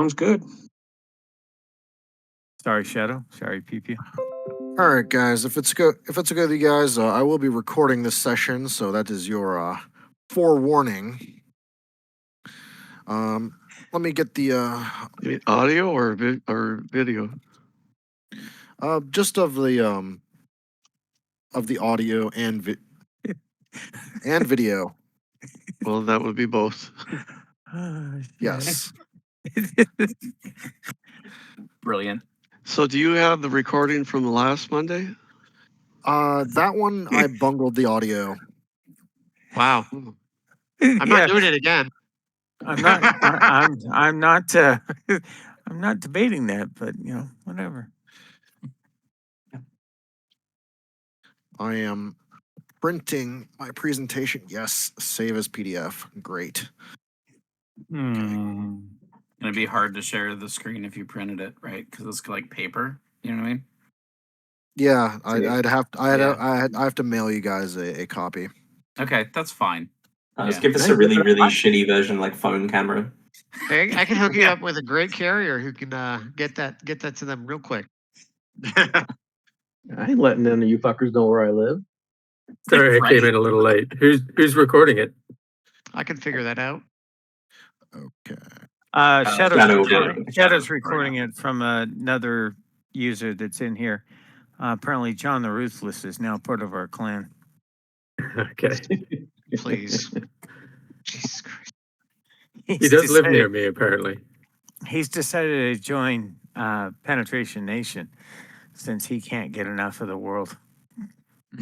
Sounds good. Sorry, Shadow. Sorry, PP. All right, guys. If it's okay with you guys, I will be recording this session, so that is your forewarning. Let me get the You mean audio or video? just of the audio and and video. Well, that would be both. Yes. Brilliant. So, do you have the recording from last Monday? That one I bungled the audio. Wow. I'm not doing it again. I'm not. I'm not. I'm not debating that, but whatever. I am printing my presentation. Yes, save as PDF. Great. It'd be hard to share the screen if you printed it, right? Because it's like paper. You know what I mean? Yeah, I'd have to mail you guys a copy. Okay, that's fine. Just give us a really, really shitty version, like phone camera. Hey, I can hook you up with a great carrier who can get that to them real quick. I ain't letting none of you fuckers know where I live. Sorry, I came in a little late. Who's recording it? I can figure that out. Okay. Shadow's recording it from another user that's in here. Apparently, John the Ruthless is now part of our clan. Okay. Please. Jesus Christ. He does live near me, apparently. He's decided to join Penetration Nation since he can't get enough of the world.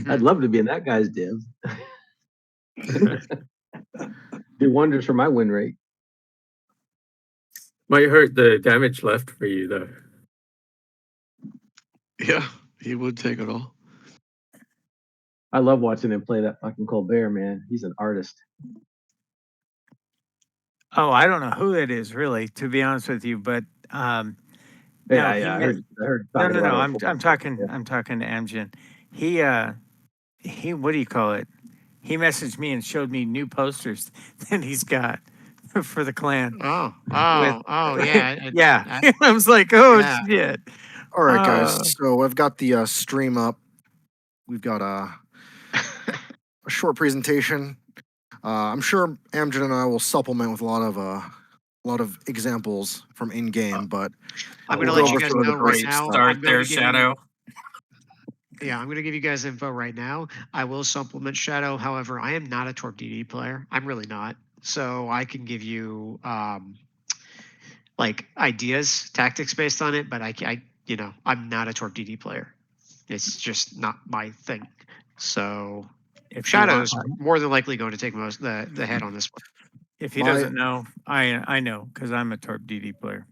I'd love to be in that guy's div. Do wonders for my win rate. Might hurt the damage left for you, though. Yeah, he would take it all. I love watching him play that fucking Colbert, man. He's an artist. Oh, I don't know who it is, really, to be honest with you, but I heard. No. I'm talking to Amgen. He what do you call it? He messaged me and showed me new posters that he's got for the clan. Yeah. Yeah. I was like, shit. All right, guys. So I've got the stream up. We've got a short presentation. I'm sure Amgen and I will supplement with a lot of examples from in game, but I'm going to let you guys know right now. Start there, Shadow. Yeah, I'm going to give you guys info right now. I will supplement Shadow. However, I am not a Torpedo player. I'm really not. So I can give you like ideas, tactics based on it, but I'm not a Torpedo player. It's just not my thing. So if Shadow's more than likely going to take most the head on this one. If he doesn't know, I know because I'm a Torp DD player.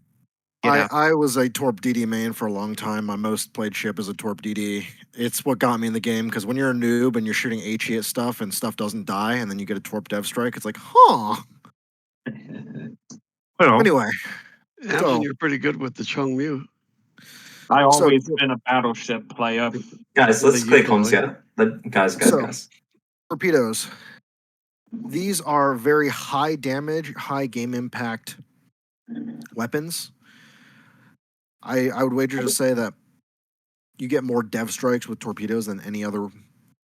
I was a Torp DD main for a long time. My most played ship is a Torp DD. It's what got me in the game because when you're a noob and you're shooting HE at stuff and stuff doesn't die and then you get a Torp dev strike, it's like, huh. Well, anyway, Amgen, you're pretty good with the Chung Mu. I always been a battleship player. Guys, let's play comms together. Guys. Torpedoes. These are very high damage, high game impact weapons. I would wager to say that you get more dev strikes with torpedoes than any other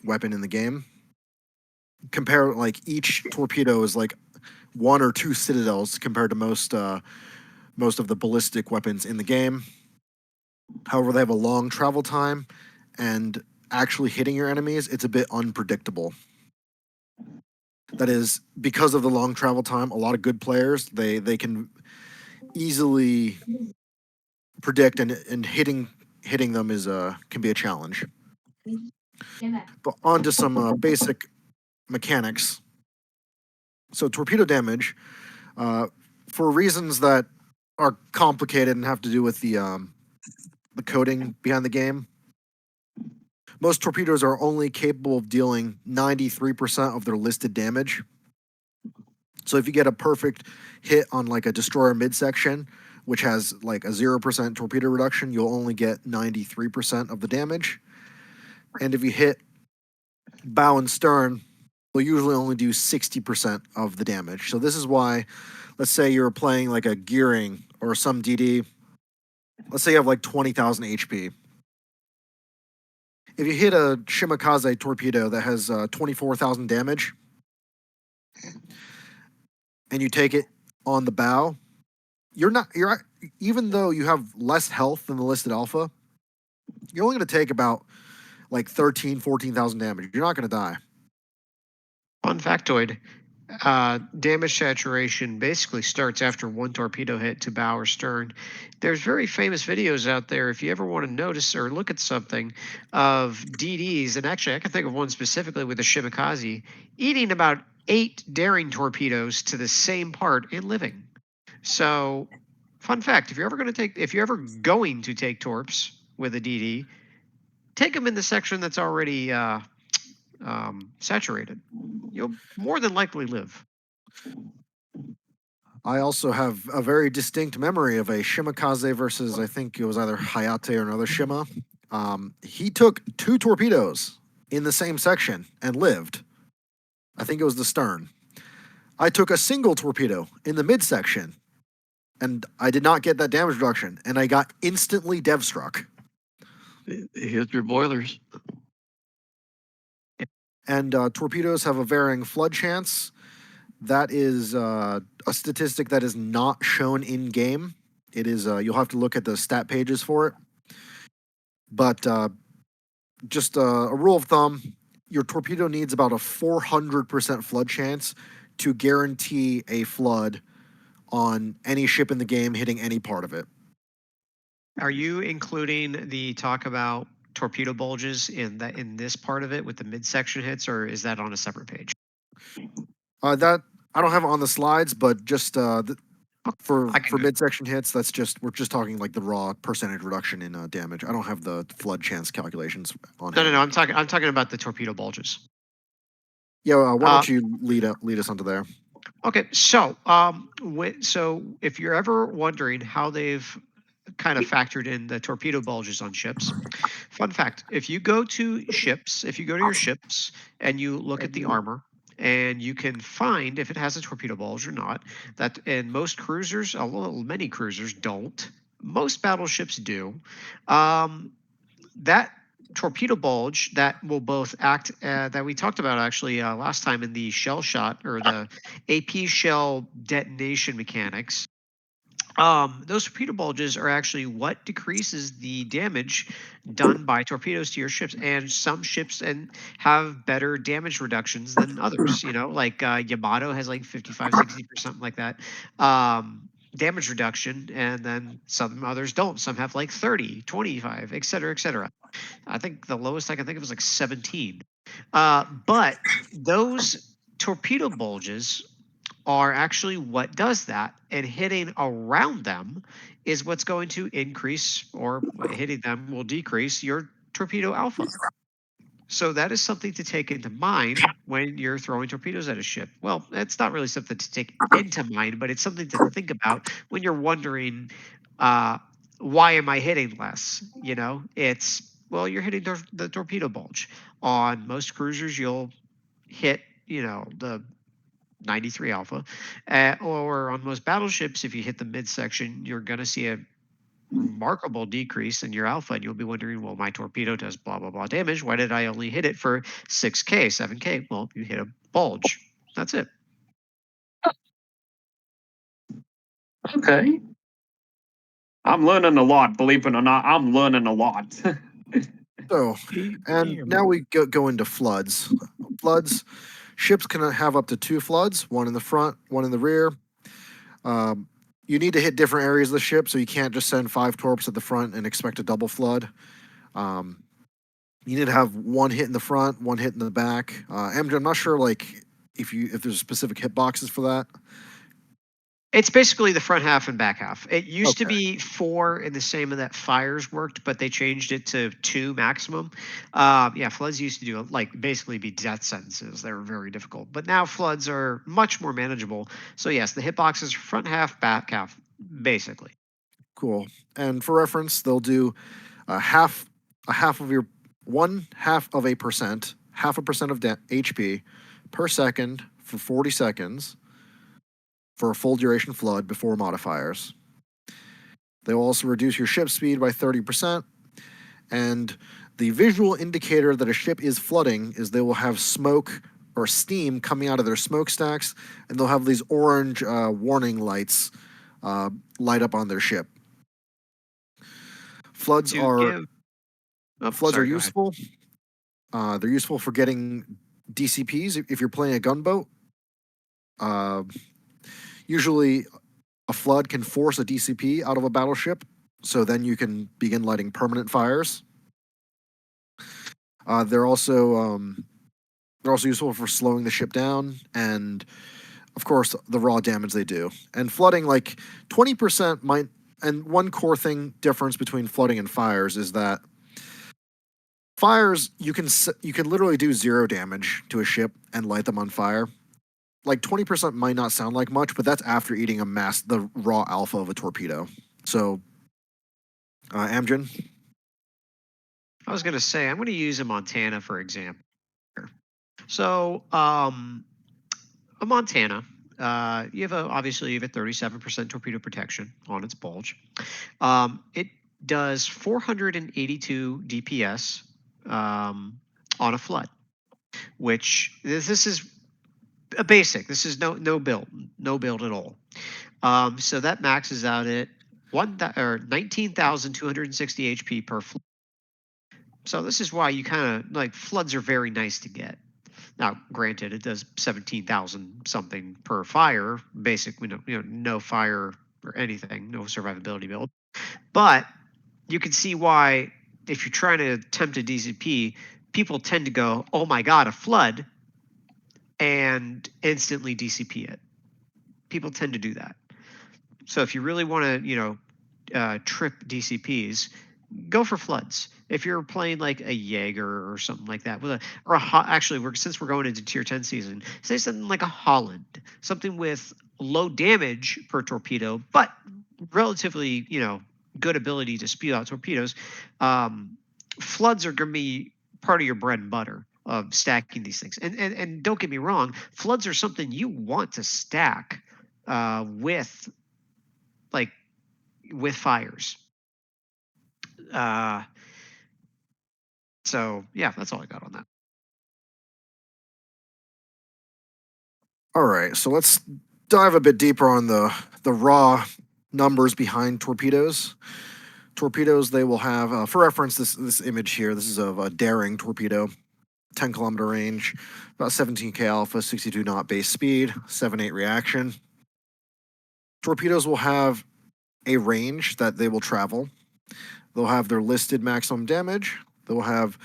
weapon in the game. Compare each torpedo is like 1 or 2 citadels compared to most of the ballistic weapons in the game. However, they have a long travel time, and actually hitting your enemies, it's a bit unpredictable. That is, because of the long travel time, a lot of good players, they can easily predict, and hitting them is can be a challenge. But on to some basic mechanics. So torpedo damage, for reasons that are complicated and have to do with the coding behind the game, most torpedoes are only capable of dealing 93% of their listed damage. So if you get a perfect hit on like a destroyer midsection, which has like a 0% torpedo reduction, you'll only get 93% of the damage. And if you hit bow and stern, you'll usually only do 60% of the damage. So this is why, let's say you're playing like a gearing or some DD. Let's say you have like 20,000 HP. If you hit a Shimakaze torpedo that has 24,000 damage, and you take it on the bow, you're even though you have less health than the listed alpha, you're only going to take about like 14,000 damage. You're not going to die. Fun factoid. Damage saturation basically starts after one torpedo hit to bow or stern. There's very famous videos out there if you ever want to notice or look at something of DDs, and actually I can think of one specifically with the Shimakaze eating about 8 daring torpedoes to the same part and living. So, fun fact: if you're ever going to take torps with a DD, take them in the section that's already saturated. You'll more than likely live. I also have a very distinct memory of a Shimakaze versus, I think it was either Hayate or another Shima. He took 2 torpedoes in the same section and lived. I think it was the stern. I took a single torpedo in the midsection, and I did not get that damage reduction, and I got instantly dev struck. Hit your boilers. And torpedoes have a varying flood chance. That is a statistic that is not shown in game. It is you'll have to look at the stat pages for it. But just a rule of thumb: your torpedo needs about a 400% flood chance to guarantee a flood on any ship in the game hitting any part of it. Are you including the talk about torpedo bulges in this part of it with the midsection hits, or is that on a separate page? That I don't have it on the slides, but just for do it. midsection hits, we're just talking like the raw percentage reduction in damage. I don't have the flood chance calculations on. No. I'm talking about the torpedo bulges. Yeah, why don't you lead us onto there? Okay, so so if you're ever wondering how they've kind of factored in the torpedo bulges on ships, fun fact: if you go to your ships and you look at the armor, and you can find if it has a torpedo bulge or not. That and most cruisers, many cruisers don't. Most battleships do. That torpedo bulge that will both act that we talked about actually last time in the shell shot or the AP shell detonation mechanics. Those torpedo bulges are actually what decreases the damage done by torpedoes to your ships, and some ships have better damage reductions than others. You know, like Yamato has like 55, 60%, something like that. Damage reduction, and then some others don't. Some have like 30, 25, et cetera, et cetera. I think the lowest I can think of was like 17. But those torpedo bulges are actually what does that, and hitting around them is what's going to increase, or hitting them will decrease your torpedo alpha. So that is something to take into mind when you're throwing torpedoes at a ship. Well, it's not really something to take into mind, but it's something to think about when you're wondering, why am I hitting less? You know, you're hitting the torpedo bulge. On most cruisers, you'll hit, the 93 alpha, or on most battleships, if you hit the midsection, you're going to see a remarkable decrease in your alpha, and you'll be wondering, well, my torpedo does blah blah blah damage. Why did I only hit it for 6K, 7K? Well, you hit a bulge. That's it. Okay. I'm learning a lot, believe it or not. I'm learning a lot. So, and now we go into floods. Floods, ships can have up to 2 floods, one in the front, one in the rear. You need to hit different areas of the ship, so you can't just send 5 torps at the front and expect a double flood. You need to have 1 hit in the front, 1 hit in the back. MJ, I'm not sure if there's specific hit boxes for that. It's basically the front half and back half. It used to be 4 in the same that fires worked, but they changed it to 2 maximum. Floods used to do basically be death sentences. They were very difficult, but now floods are much more manageable. So yes, the hitboxes front half, back half, basically. Cool. And for reference, they'll do half of your 0.5%, 0.5% of HP per second for 40 seconds. For a full duration flood before modifiers. They will also reduce your ship speed by 30%. And the visual indicator that a ship is flooding is they will have smoke or steam coming out of their smokestacks, and they'll have these orange warning lights light up on their ship. Floods To are give. Oh, floods sorry, are go ahead. useful. They're useful for getting DCPs if you're playing a gunboat. Usually, a flood can force a DCP out of a battleship, so then you can begin lighting permanent fires. They're also useful for slowing the ship down, and of course the raw damage they do. And flooding, like 20% might. And one core thing difference between flooding and fires is that fires you can literally do 0 damage to a ship and light them on fire. Like 20% might not sound like much, but that's after eating the raw alpha of a torpedo. So, Amgen. I was going to say, I'm going to use a Montana, for example. So, a Montana, obviously you have a 37% torpedo protection on its bulge. It does 482 DPS on a flood, which this is a basic. This is no build at all. So that maxes out at 19,260 HP per flood. So this is why you kind of like floods are very nice to get. Now, granted, it does 17,000 something per fire. Basically, no fire or anything, no survivability build. But you can see why, if you're trying to attempt a DCP, people tend to go, "Oh my God, a flood," and instantly DCP it. People tend to do that. So if you really want to, trip DCPs, go for floods. If you're playing like a Jaeger or something like that, since we're going into tier 10 season, say something like a Holland, something with low damage per torpedo, but relatively, good ability to spew out torpedoes. Floods are going to be part of your bread and butter of stacking these things. And don't get me wrong, floods are something you want to stack with fires. So yeah, that's all I got on that. All right, so let's dive a bit deeper on the raw numbers behind torpedoes. Torpedoes, they will have, for reference, this image here. This is of a Daring torpedo, 10-kilometer range, about 17k alpha, 62 knot base speed, 7.8 reaction. Torpedoes will have a range that they will travel. They'll have their listed maximum damage. They'll have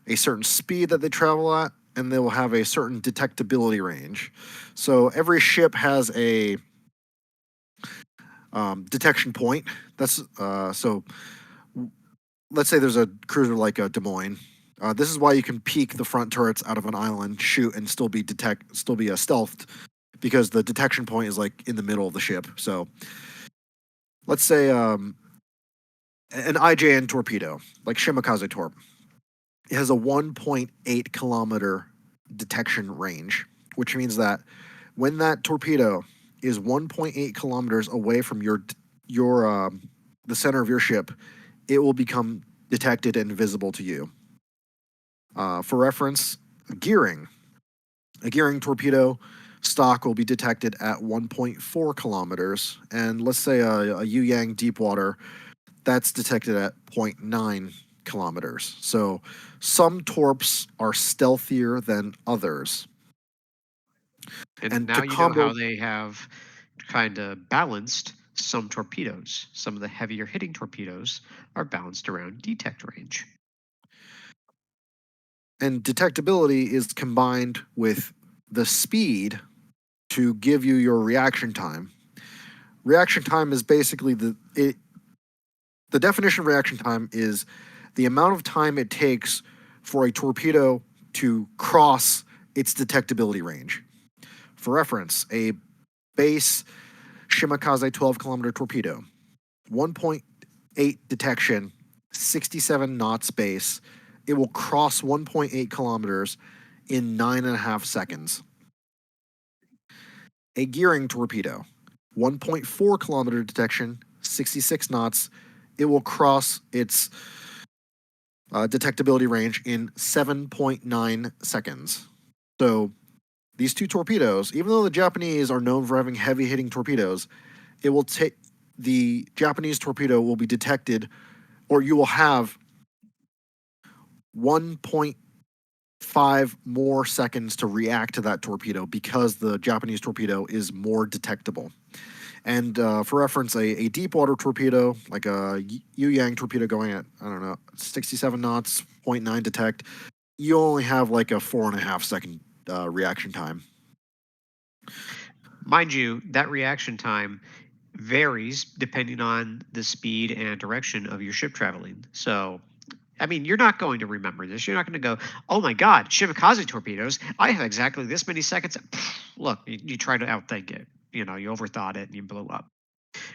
a certain speed that they travel at, and they will have a certain detectability range. So every ship has a detection point. That's so. Let's say there's a cruiser like a Des Moines. This is why you can peek the front turrets out of an island, shoot, and still be stealthed, because the detection point is like in the middle of the ship. So let's say an IJN torpedo, like Shimakaze Torp. It has a 1.8 kilometer detection range, which means that when that torpedo is 1.8 kilometers away from the center of your ship, it will become detected and visible to you. For reference, a gearing torpedo stock will be detected at 1.4 kilometers, and let's say a Yu Yang Deepwater, that's detected at 0.9 kilometers. So some torps are stealthier than others. And now you know how they have kind of balanced some torpedoes. Some of the heavier hitting torpedoes are balanced around detect range. And detectability is combined with the speed to give you your reaction time. Reaction time is basically the definition of reaction time is the amount of time it takes for a torpedo to cross its detectability range. For reference, a base Shimakaze 12-kilometer torpedo, 1.8 detection, 67 knots base. It will cross 1.8 kilometers in 9.5 seconds. A gearing torpedo, 1.4 kilometer detection, 66 knots, it will cross its detectability range in 7.9 seconds. So these two torpedoes, even though the Japanese are known for having heavy hitting torpedoes, it will take the Japanese torpedo will be detected, or you will have 1.5 more seconds to react to that torpedo because the Japanese torpedo is more detectable. And for reference, a deep water torpedo, like a Yu-Yang torpedo going at, I don't know, 67 knots, 0.9 detect, you only have like a 4.5 second reaction time. Mind you, that reaction time varies depending on the speed and direction of your ship traveling. So, I mean, you're not going to remember this. You're not going to go, oh my God, Shimakaze torpedoes, I have exactly this many seconds. Look, you try to outthink it. You know, you overthought it and you blew up.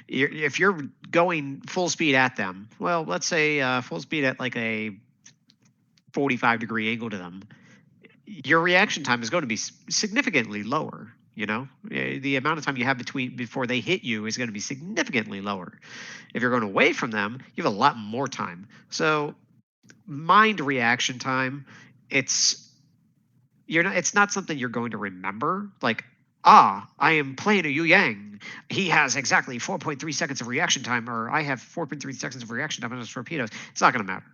If you're going full speed at them, well, let's say full speed at like a 45-degree angle to them, your reaction time is going to be significantly lower. You know, the amount of time you have before they hit you is going to be significantly lower. If you're going away from them, you have a lot more time. So mind reaction time, it's not something you're going to remember. Like, I am playing a Yu Yang. He has exactly 4.3 seconds of reaction time, or I have 4.3 seconds of reaction time on his torpedoes. It's not going to matter.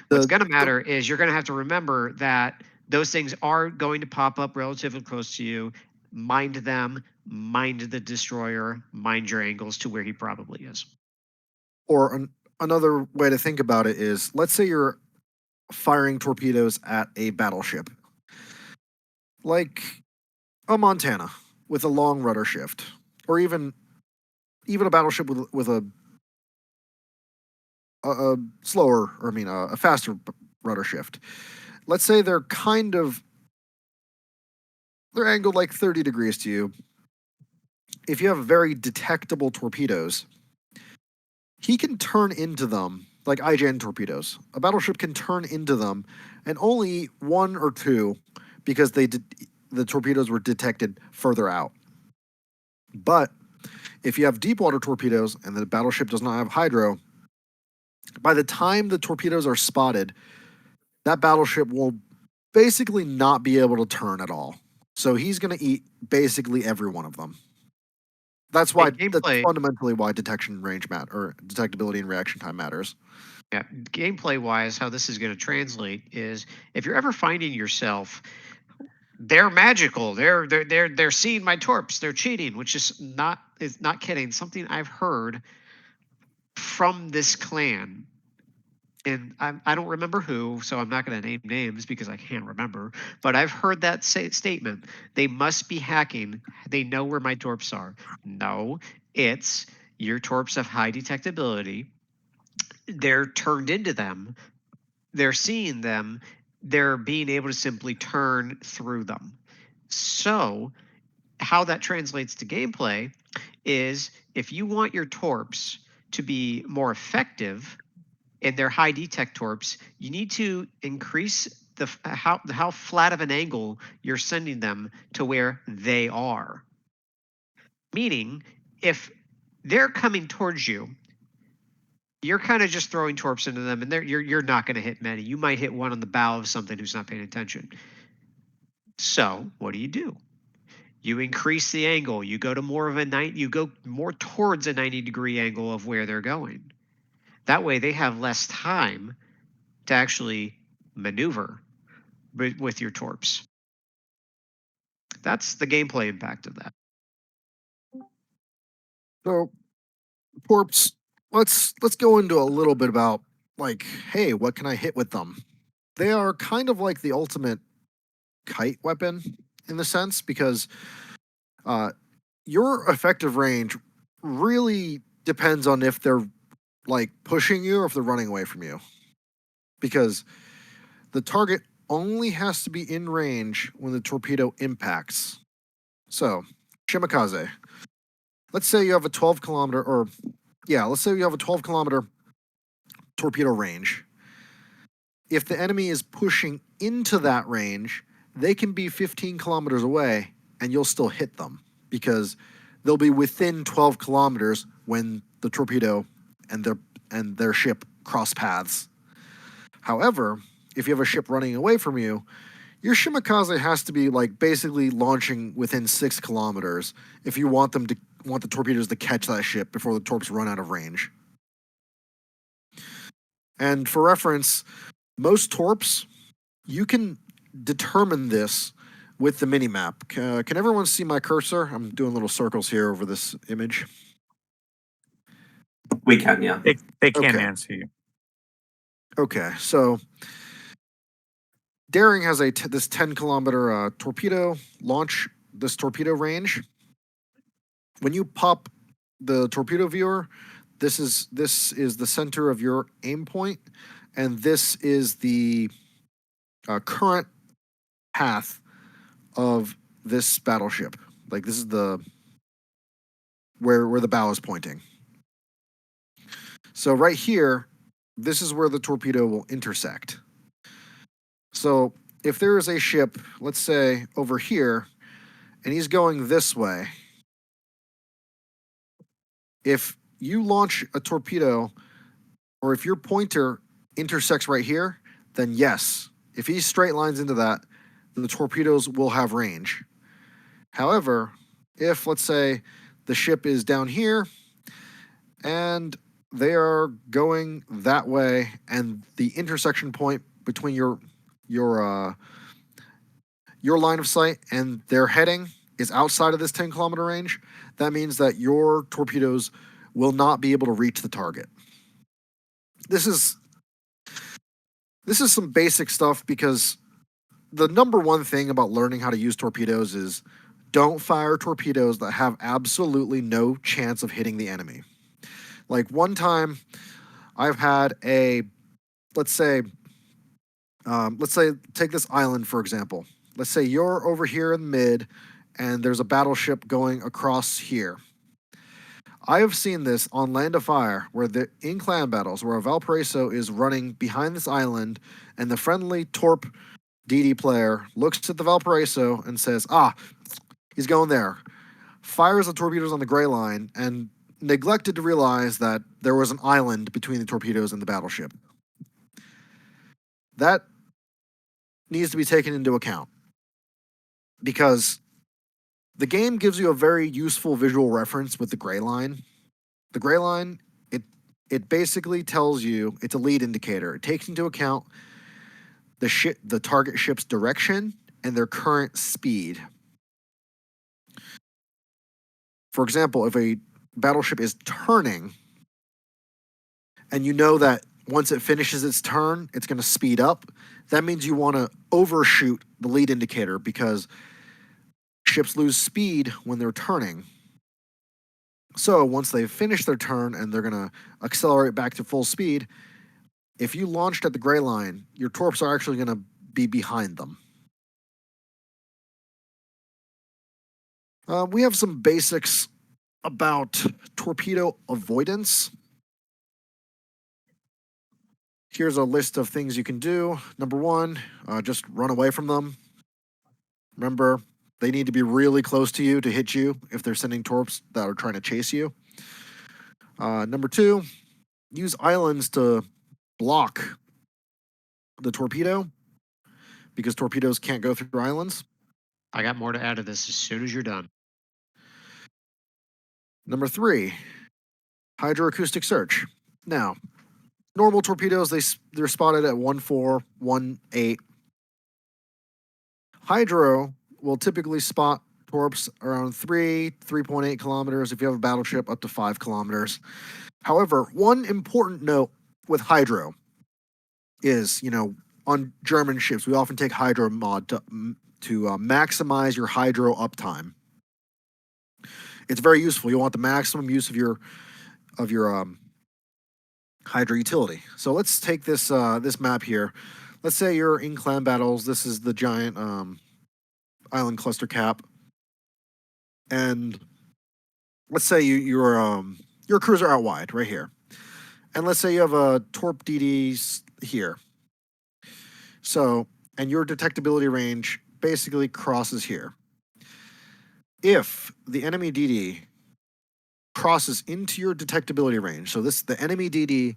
What's going to matter is you're going to have to remember that those things are going to pop up relatively close to you. Mind them, mind the destroyer, mind your angles to where he probably is. Or another way to think about it is, let's say you're firing torpedoes at a battleship, like a Montana with a long rudder shift, or even a battleship with a slower, or a faster rudder shift. Let's say they're angled like 30 degrees to you. If you have very detectable torpedoes, he can turn into them like IJN torpedoes. A battleship can turn into them, and only one or two, because the torpedoes were detected further out. But if you have deep water torpedoes and the battleship does not have hydro, by the time the torpedoes are spotted, that battleship will basically not be able to turn at all. So he's going to eat basically every one of them. That's why. That's fundamentally why detection range or detectability and reaction time matters. Yeah, gameplay wise, how this is going to translate is if you're ever finding yourself, they're magical, they're seeing my torps, they're cheating, which is not kidding. Something I've heard from this clan, and I don't remember who, so I'm not going to name names because I can't remember. But I've heard that statement. They must be hacking. They know where my torps are. No, it's your torps have high detectability. They're turned into them. They're seeing them. They're being able to simply turn through them. So how that translates to gameplay is if you want your torps to be more effective in their high detect torps, you need to increase how flat of an angle you're sending them to where they are. Meaning, if they're coming towards you, you're kind of just throwing torps into them, and you're not going to hit many. You might hit one on the bow of something who's not paying attention. So what do? You increase the angle. You go to you go more towards a 90-degree angle of where they're going. That way, they have less time to actually maneuver with your torps. That's the gameplay impact of that. So, torps. Let's go into a little bit about, like, hey, what can I hit with them? They are kind of like the ultimate kite weapon in the sense, because your effective range really depends on if they're like pushing you or if they're running away from you, because the target only has to be in range when the torpedo impacts. So, Shimakaze, let's say you have a 12 kilometer torpedo range. If the enemy is pushing into that range, they can be 15 kilometers away and you'll still hit them because they'll be within 12 kilometers when the torpedo and their ship cross paths. However, if you have a ship running away from you, your shimakaze has to be like basically launching within 6 kilometers if you want the torpedoes to catch that ship before the torps run out of range. And for reference, most torps, you can determine this with the minimap. Can everyone see my cursor? I'm doing little circles here over this image. We can, yeah. They can't Okay. answer you. Okay, so Daring has this 10-kilometer torpedo launch, this torpedo range. When you pop the torpedo viewer, this is the center of your aim point, and this is the current path of this battleship. Like this is where the bow is pointing. So right here, this is where the torpedo will intersect. So if there is a ship, let's say over here, and he's going this way, if you launch a torpedo, or if your pointer intersects right here, then yes, if he straight lines into that, the torpedoes will have range. However, if let's say the ship is down here and they are going that way, and the intersection point between your line of sight and their heading is outside of this 10-kilometer range, that means that your torpedoes will not be able to reach the target. This is some basic stuff, because the number one thing about learning how to use torpedoes is don't fire torpedoes that have absolutely no chance of hitting the enemy. Like one time, I've had let's say take this island for example. Let's say you're over here in mid, and there's a battleship going across here. I have seen this on Land of Fire, where in clan battles, where a Valparaiso is running behind this island, and the friendly Torp DD player looks at the Valparaiso and says, he's going there, fires the torpedoes on the gray line, and neglected to realize that there was an island between the torpedoes and the battleship. That needs to be taken into account, because the game gives you a very useful visual reference with the gray line. The gray line, it basically tells you, it's a lead indicator. It takes into account the target ship's direction and their current speed. For example, if a battleship is turning, and you know that once it finishes its turn, it's going to speed up, that means you want to overshoot the lead indicator, because ships lose speed when they're turning. So once they've finished their turn and they're going to accelerate back to full speed, if you launched at the gray line, your torps are actually going to be behind them. We have some basics about torpedo avoidance. Here's a list of things you can do. Number 1, just run away from them. Remember, they need to be really close to you to hit you if they're sending torps that are trying to chase you. Number 2, use islands to block the torpedo, because torpedoes can't go through islands. I got more to add to this as soon as you're done. Number 3, hydroacoustic search. Now, normal torpedoes, they're spotted at 1.4, 1.8. Hydro will typically spot torps around 3.8 kilometers. If you have a battleship, up to 5 kilometers. However, one important note with hydro is, on German ships, we often take hydro mod to maximize your hydro uptime. It's very useful. You want the maximum use of your hydro utility. So let's take this map here. Let's say you're in clan battles. This is the giant island cluster cap, and let's say you're a cruiser out wide right here, and let's say you have a Torp DD here. So, and your detectability range basically crosses here. If the enemy DD crosses into your detectability range, so the enemy DD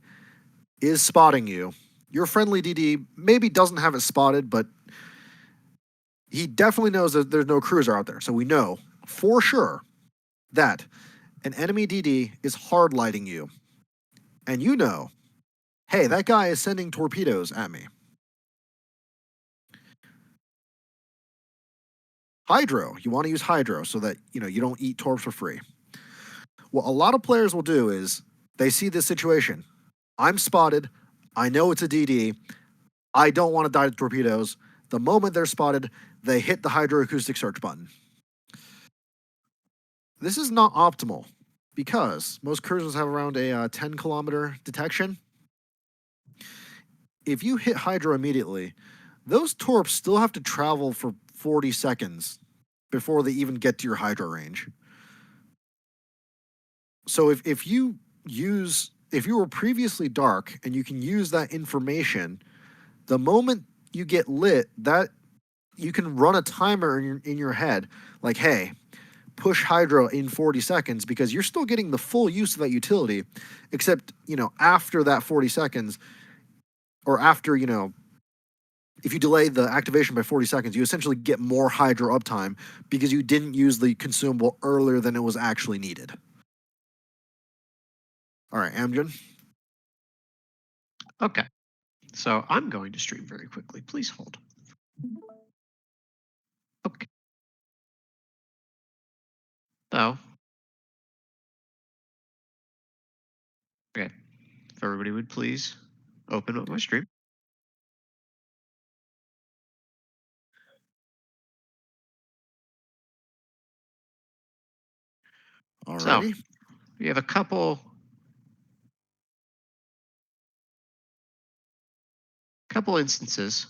is spotting you. Your friendly DD maybe doesn't have it spotted, but he definitely knows that there's no cruiser out there. So we know for sure that an enemy DD is hard lighting you. And you know, hey, that guy is sending torpedoes at me. Hydro, you want to use Hydro so that, you don't eat torps for free. What a lot of players will do is they see this situation. I'm spotted. I know it's a DD. I don't want to die to torpedoes. The moment they're spotted, they hit the hydroacoustic search button. This is not optimal because most cruisers have around a 10-kilometer detection. If you hit hydro immediately, those torps still have to travel for 40 seconds before they even get to your hydro range. So if you were previously dark and you can use that information, the moment you get lit, that you can run a timer in your head, like, hey, push hydro in 40 seconds, because you're still getting the full use of that utility, except, after that 40 seconds, or after, if you delay the activation by 40 seconds, you essentially get more hydro uptime because you didn't use the consumable earlier than it was actually needed. All right, Amgen. Okay. So I'm going to stream very quickly. Please hold. Okay. So, okay. If everybody would please open up my stream. Alrighty. So, we have a couple instances.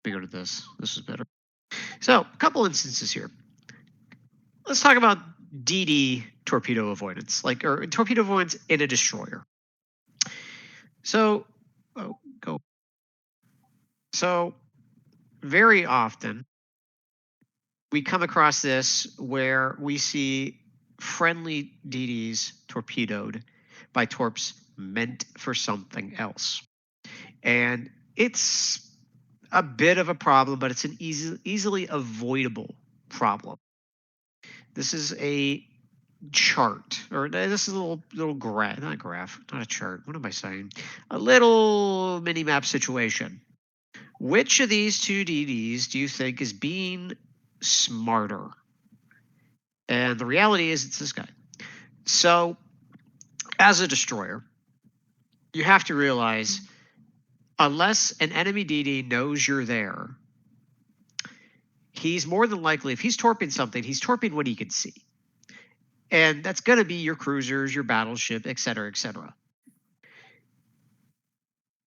Let me go to this. This is better. So, a couple instances here. Let's talk about DD torpedo avoidance, or torpedo avoidance in a destroyer. So, go. So, very often we come across this where we see friendly DDs torpedoed by torps meant for something else. And it's a bit of a problem, but it's an easily avoidable problem. This is a chart, or this is a little graph, not a chart. What am I saying? A little mini map situation. Which of these two DDs do you think is being smarter? And the reality is it's this guy. So as a destroyer, you have to realize, unless an enemy DD knows you're there, he's more than likely, if he's torping something, he's torping what he can see. And that's going to be your cruisers, your battleship, et cetera, et cetera.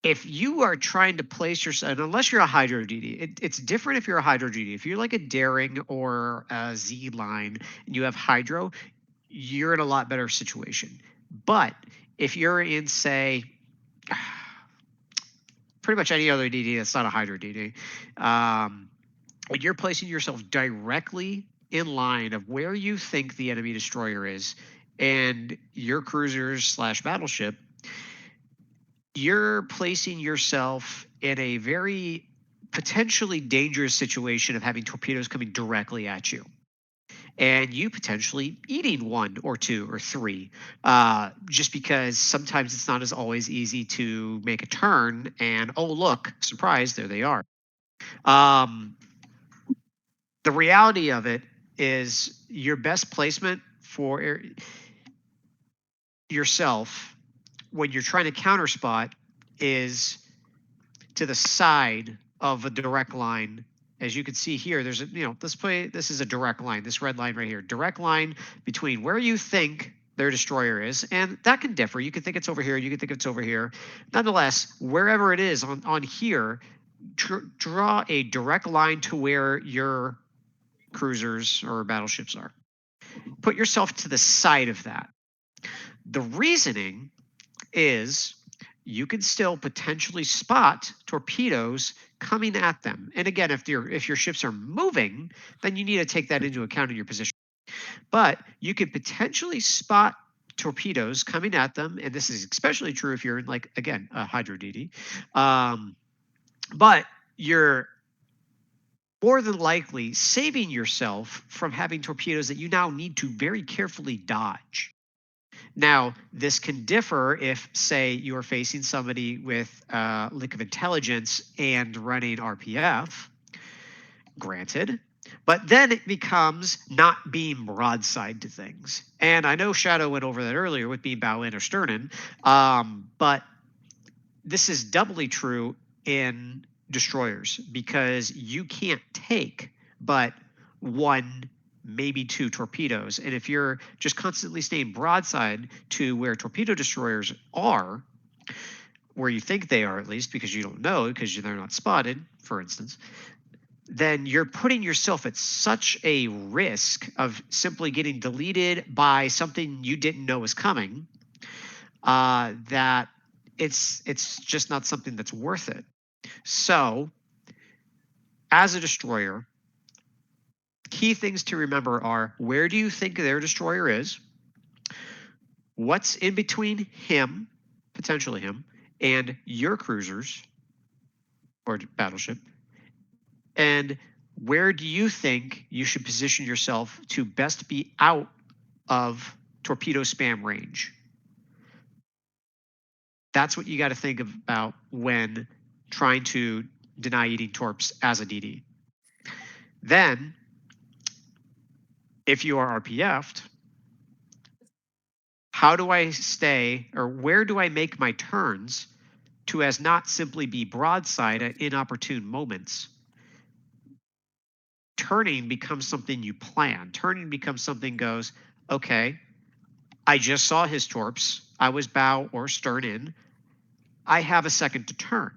If you are trying to place yourself, and unless you're a Hydro DD, it's different if you're a Hydro DD. If you're like a Daring or a Z line and you have Hydro, you're in a lot better situation. But if you're in, say, pretty much any other DD that's not a Hydro DD, and you're placing yourself directly in line of where you think the enemy destroyer is and your cruisers / battleship, you're placing yourself in a very potentially dangerous situation of having torpedoes coming directly at you. And you potentially eating one or two or three, just because sometimes it's not as always easy to make a turn and, oh, look, surprise, there they are. The reality of it is your best placement for yourself when you're trying to counter spot is to the side of a direct line. As you can see here, there's this is a direct line, this red line right here, direct line between where you think their destroyer is, and that can differ. You can think it's over here, you can think it's over here. Nonetheless, wherever it is on here, draw a direct line to where your cruisers or battleships are. Put yourself to the side of that. The reasoning is you can still potentially spot torpedoes coming at them. And again, if your ships are moving, then you need to take that into account in your position. but you could potentially spot torpedoes coming at them, and this is especially true if you're in, like, again, a hydro DD. But you're more than likely saving yourself from having torpedoes that you now need to very carefully dodge. Now, this can differ if, say, you are facing somebody with Link of Intelligence and running RPF, granted, but then it becomes not being broadside to things. And I know Shadow went over that earlier with being bow in or stern in, but this is doubly true in destroyers because you can't take but 1, maybe 2 torpedoes. And if you're just constantly staying broadside to where torpedo destroyers are, where you think they are at least, because you don't know, because they're not spotted, for instance, then you're putting yourself at such a risk of simply getting deleted by something you didn't know was coming, that it's just not something that's worth it. So, as a destroyer, key things to remember are: where do you think their destroyer is? What's in between him, potentially him, and your cruisers or battleship? And where do you think you should position yourself to best be out of torpedo spam range? That's what you got to think about when trying to deny eating torps as a DD. Then, if you are RPF'd, how do I stay, or where do I make my turns to as not simply be broadside at inopportune moments? Turning becomes something you plan. Turning becomes something goes, okay, I just saw his torps. I was bow or stern in. I have a second to turn,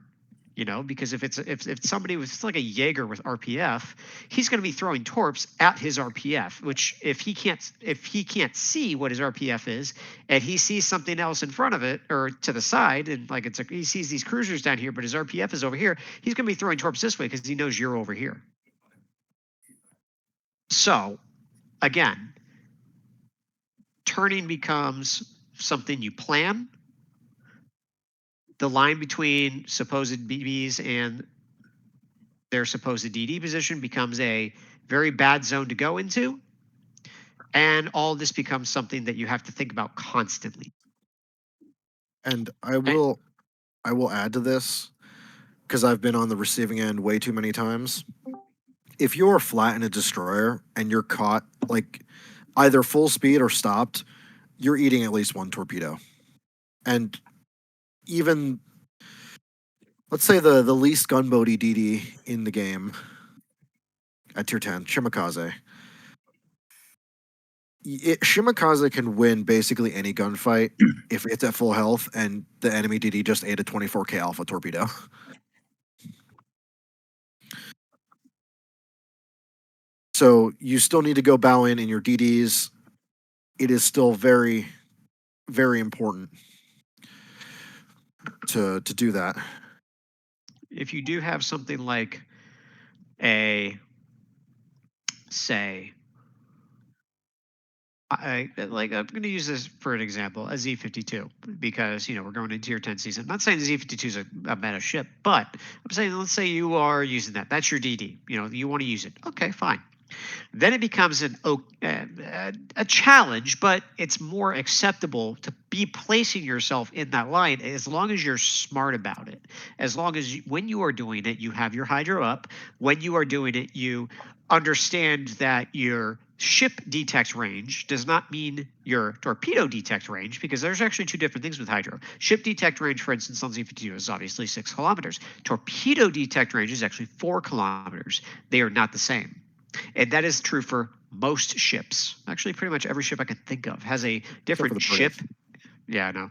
because if somebody was like a Jaeger with RPF, he's going to be throwing torps at his RPF, which if he can't see what his RPF is, and he sees something else in front of it or to the side, and like he sees these cruisers down here, but his RPF is over here, he's going to be throwing torps this way because he knows you're over here. So, again, turning becomes something you plan. The line between supposed BBs and their supposed DD position becomes a very bad zone to go into. And all this becomes something that you have to think about constantly. And I will add to this, because I've been on the receiving end way too many times. If you're flat in a destroyer and you're caught like either full speed or stopped, you're eating at least 1 torpedo. And even, let's say the least gunboaty DD in the game at tier 10, Shimakaze. Shimakaze can win basically any gunfight if it's at full health and the enemy DD just ate a 24k alpha torpedo. So you still need to go bow in your DDs. It is still very, very important to do that. If you do have something like a, say, I'm going to use this for an example, a Z52, because, we're going into tier 10 season. I'm not saying the Z52 is a meta ship, but I'm saying, let's say you are using that. That's your DD. You want to use it. Okay, fine. Then it becomes a challenge, but it's more acceptable to be placing yourself in that line as long as you're smart about it. As long as when you are doing it, you have your hydro up. When you are doing it, you understand that your ship detect range does not mean your torpedo detect range, because there's actually 2 different things with hydro. Ship detect range, for instance, on Z52 is obviously 6 kilometers. Torpedo detect range is actually 4 kilometers. They are not the same. And that is true for most ships. Actually, pretty much every ship I can think of has a different ship. Yeah, I know.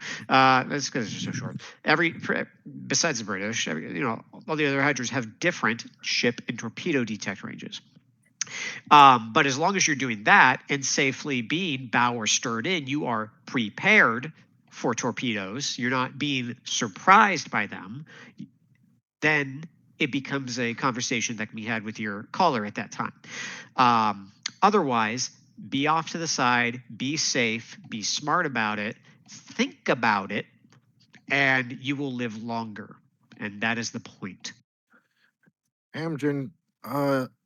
That's because it's just so short. Besides the British, all the other hydros have different ship and torpedo detect ranges. But as long as you're doing that and safely being bow or stern in, you are prepared for torpedoes. You're not being surprised by them. Then it becomes a conversation that can be had with your caller at that time. Otherwise, be off to the side, be safe, be smart about it, think about it, and you will live longer. And that is the point. Amgen,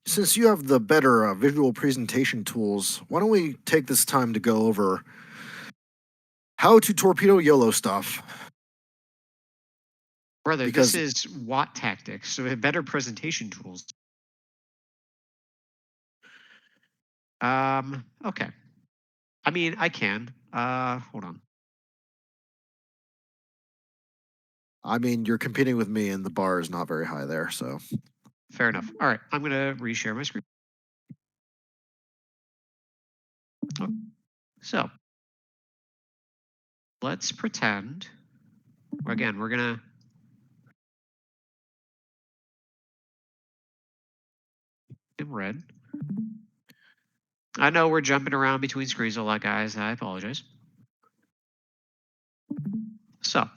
since you have the better visual presentation tools, why don't we take this time to go over how to torpedo YOLO stuff? Brother, Because- this is Watt tactics, so we have better presentation tools. Okay. I mean, I can. Hold on. I mean, you're competing with me, and the bar is not very high there. So Fair enough. All right, I'm gonna reshare my screen. Oh, so let's pretend. Again, we're gonna. In red. I know we're jumping around between screens a lot, guys. I apologize. So.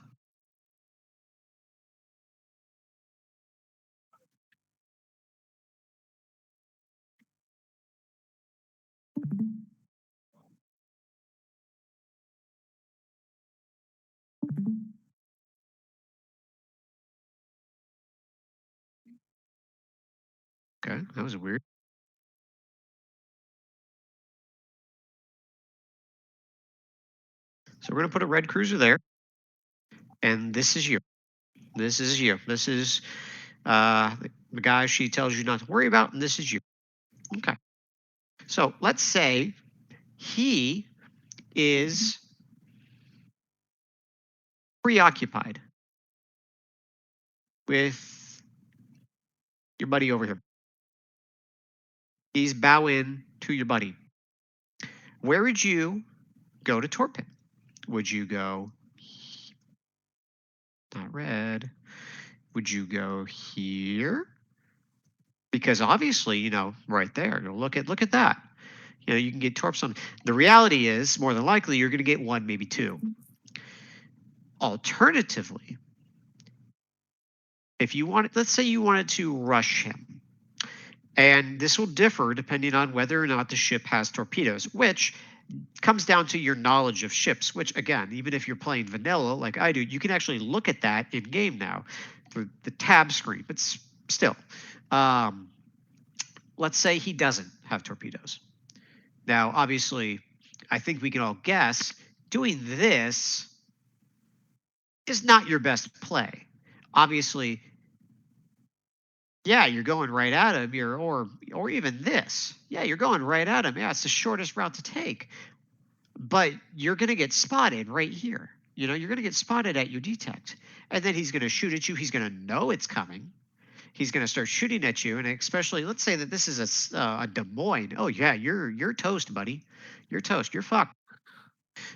Okay, that was weird. So we're gonna put a red cruiser there, and this is you. This is you. This is the guy she tells you not to worry about, and this is you. Okay. So let's say he is preoccupied with your buddy over here. He's bowing to your buddy. Where would you go to torpid? Would you go not red? Would you go here? Because obviously, you know, right there, look at that. You know, you can get torps on. The reality is, more than likely, you're going to get one, maybe two. Alternatively, if you wanted, let's say you wanted to rush him, and this will differ depending on whether or not the ship has torpedoes, which comes down to your knowledge of ships, which again, even if you're playing vanilla like I do, you can actually look at that in game now through the tab screen, but still. Let's say he doesn't have torpedoes. Now, obviously, I think we can all guess doing this is not your best play. Obviously, yeah, you're going right at him, or even this. Yeah, you're going right at him. Yeah, it's the shortest route to take. But you're going to get spotted right here. You know, you're going to get spotted at your detect. And then he's going to shoot at you. He's going to know it's coming. He's going to start shooting at you. And especially, let's say that this is a Des Moines. Oh, yeah, you're toast, buddy. You're toast. You're fucked.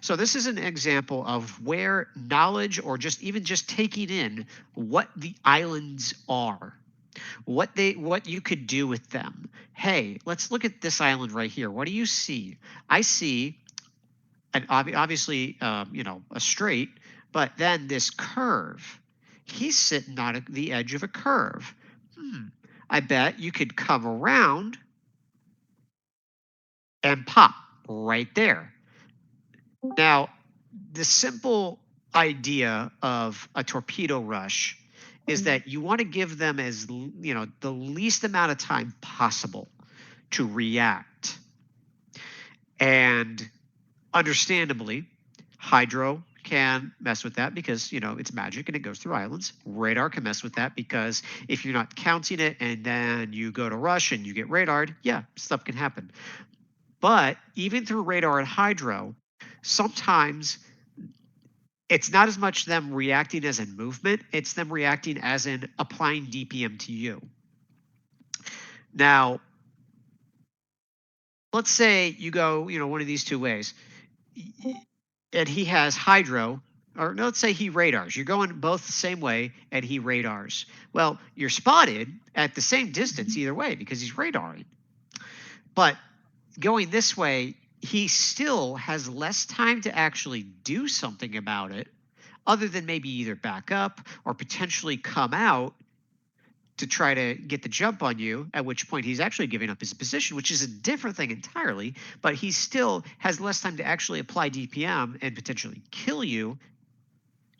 So this is an example of where knowledge or even just taking in what the islands are, what you could do with them. Hey, let's look at this island right here. What do you see? I see and obviously, you know, a straight, but then this curve. He's sitting on the edge of a curve. I bet you could come around and pop right there. Now, the simple idea of a torpedo rush is that you want to give them the least amount of time possible to react. And understandably, hydro can mess with that because, you know, it's magic and it goes through islands. Radar can mess with that because if you're not counting it and then you go to rush and you get radared, yeah, stuff can happen. But even through radar and hydro, sometimes it's not as much them reacting as in movement, it's them reacting as in applying DPM to you. Now, let's say you go, you know, one of these two ways. And he has hydro, or no, let's say he radars. You're going both the same way, and he radars. Well, you're spotted at the same distance either way because he's radaring. But going this way, he still has less time to actually do something about it, other than maybe either back up or potentially come out to try to get the jump on you, at which point he's actually giving up his position, which is a different thing entirely, but he still has less time to actually apply DPM and potentially kill you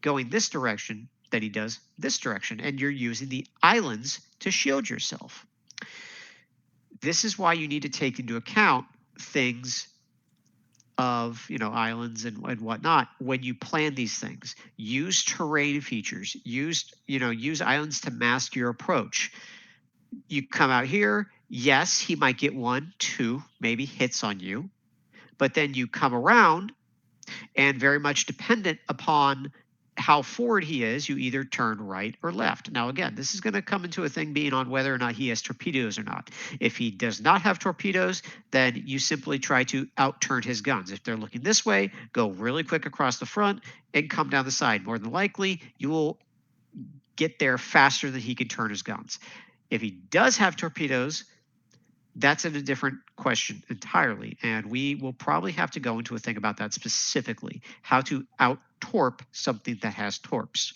going this direction than he does this direction. And you're using the islands to shield yourself. This is why you need to take into account things of, you know, islands and whatnot when you plan these things. Use terrain features. Use islands to mask your approach. You come out here, yes, he might get 1, 2, maybe hits on you, but then you come around, and very much dependent upon how forward he is, you either turn right or left. Now, again, this is going to come into a thing being on whether or not he has torpedoes or not. If he does not have torpedoes, then you simply try to outturn his guns. If they're looking this way, go really quick across the front and come down the side. More than likely, you will get there faster than he can turn his guns. If he does have torpedoes, that's a different question entirely. And we will probably have to go into a thing about that specifically, how to out-torp something that has torps,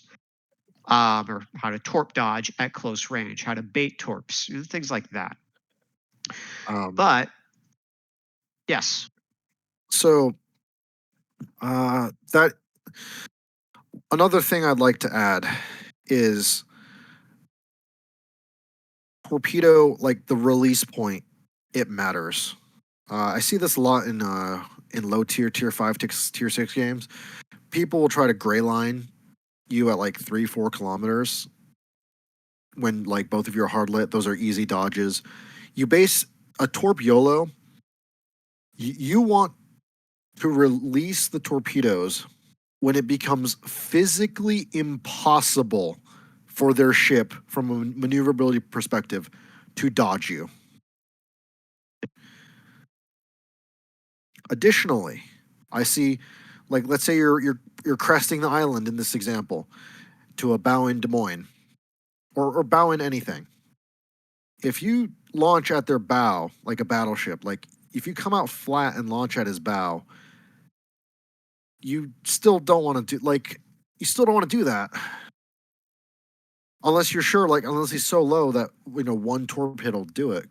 or how to torp dodge at close range, how to bait torps, things like that. But yes. So that another thing I'd like to add is torpedo, like the release point, it matters. I see this a lot in low tier 5, tier 6 games. People will try to gray line you at like 3-4 kilometers when like both of you are hard lit. Those are easy dodges. You base a torp YOLO. You want to release the torpedoes when it becomes physically impossible for their ship, from a maneuverability perspective, to dodge you. Additionally, I see, like, let's say you're cresting the island in this example to a bow in Des Moines, or bow in anything. If you launch at their bow like a battleship, like if you come out flat and launch at his bow, you still don't want to do that. Unless you're sure, like, unless he's so low that, you know, one torpedo will do it.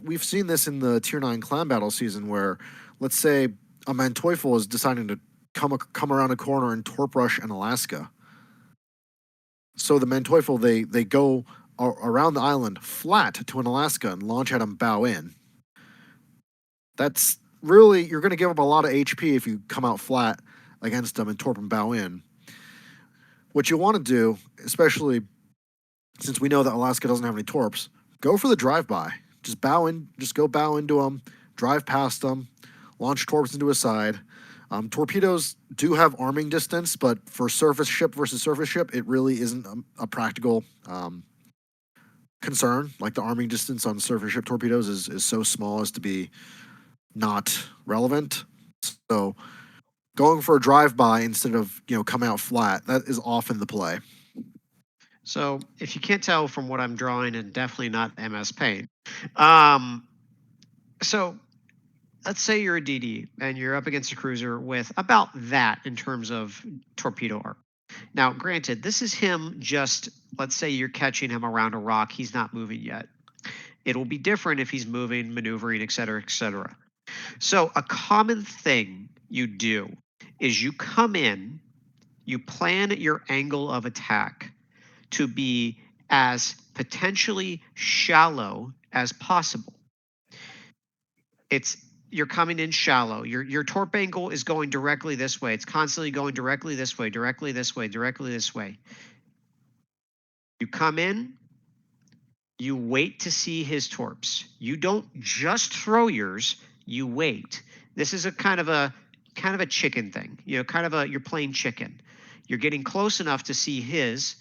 We've seen this in the tier 9 clan battle season where, let's say a Manteuffel is deciding to come around a corner and torp rush in Alaska. So the Manteuffel, they go around the island flat to an Alaska and launch at him bow in. That's really, you're going to give up a lot of HP if you come out flat against them and torp and bow in. What you want to do, especially since we know that Alaska doesn't have any torps, go for the drive-by. Just bow in, just go bow into them, drive past them, launch torps into a side. Torpedoes do have arming distance, but for surface ship versus surface ship, it really isn't a practical concern. Like, the arming distance on surface ship torpedoes is so small as to be not relevant. So going for a drive-by instead of, you know, coming out flat, that is often the play. So if you can't tell from what I'm drawing, and definitely not MS Paint, so let's say you're a DD and you're up against a cruiser with about that in terms of torpedo arc. Now, granted, this is him just, let's say you're catching him around a rock, he's not moving yet. It'll be different if he's moving, maneuvering, et cetera, et cetera. So a common thing you do is you come in, you plan your angle of attack to be as potentially shallow as possible. You're coming in shallow. Your torp angle is going directly this way. It's constantly going directly this way, directly this way, directly this way. You come in, you wait to see his torps. You don't just throw yours, you wait. This is a kind of a chicken thing. You know, you're playing chicken. You're getting close enough to see his.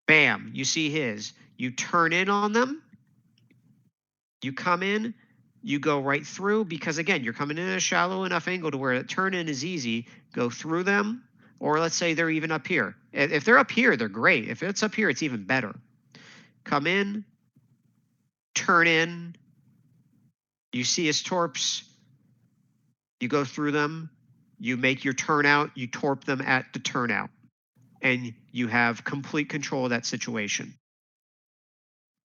Bam, you see his. You turn in on them. You come in, you go right through, because again, you're coming in at a shallow enough angle to where a turn in is easy. Go through them, or let's say they're even up here. If they're up here, they're great. If it's up here, it's even better. Come in, turn in, you see his torps, you go through them, you make your turnout, you torp them at the turnout, and you have complete control of that situation.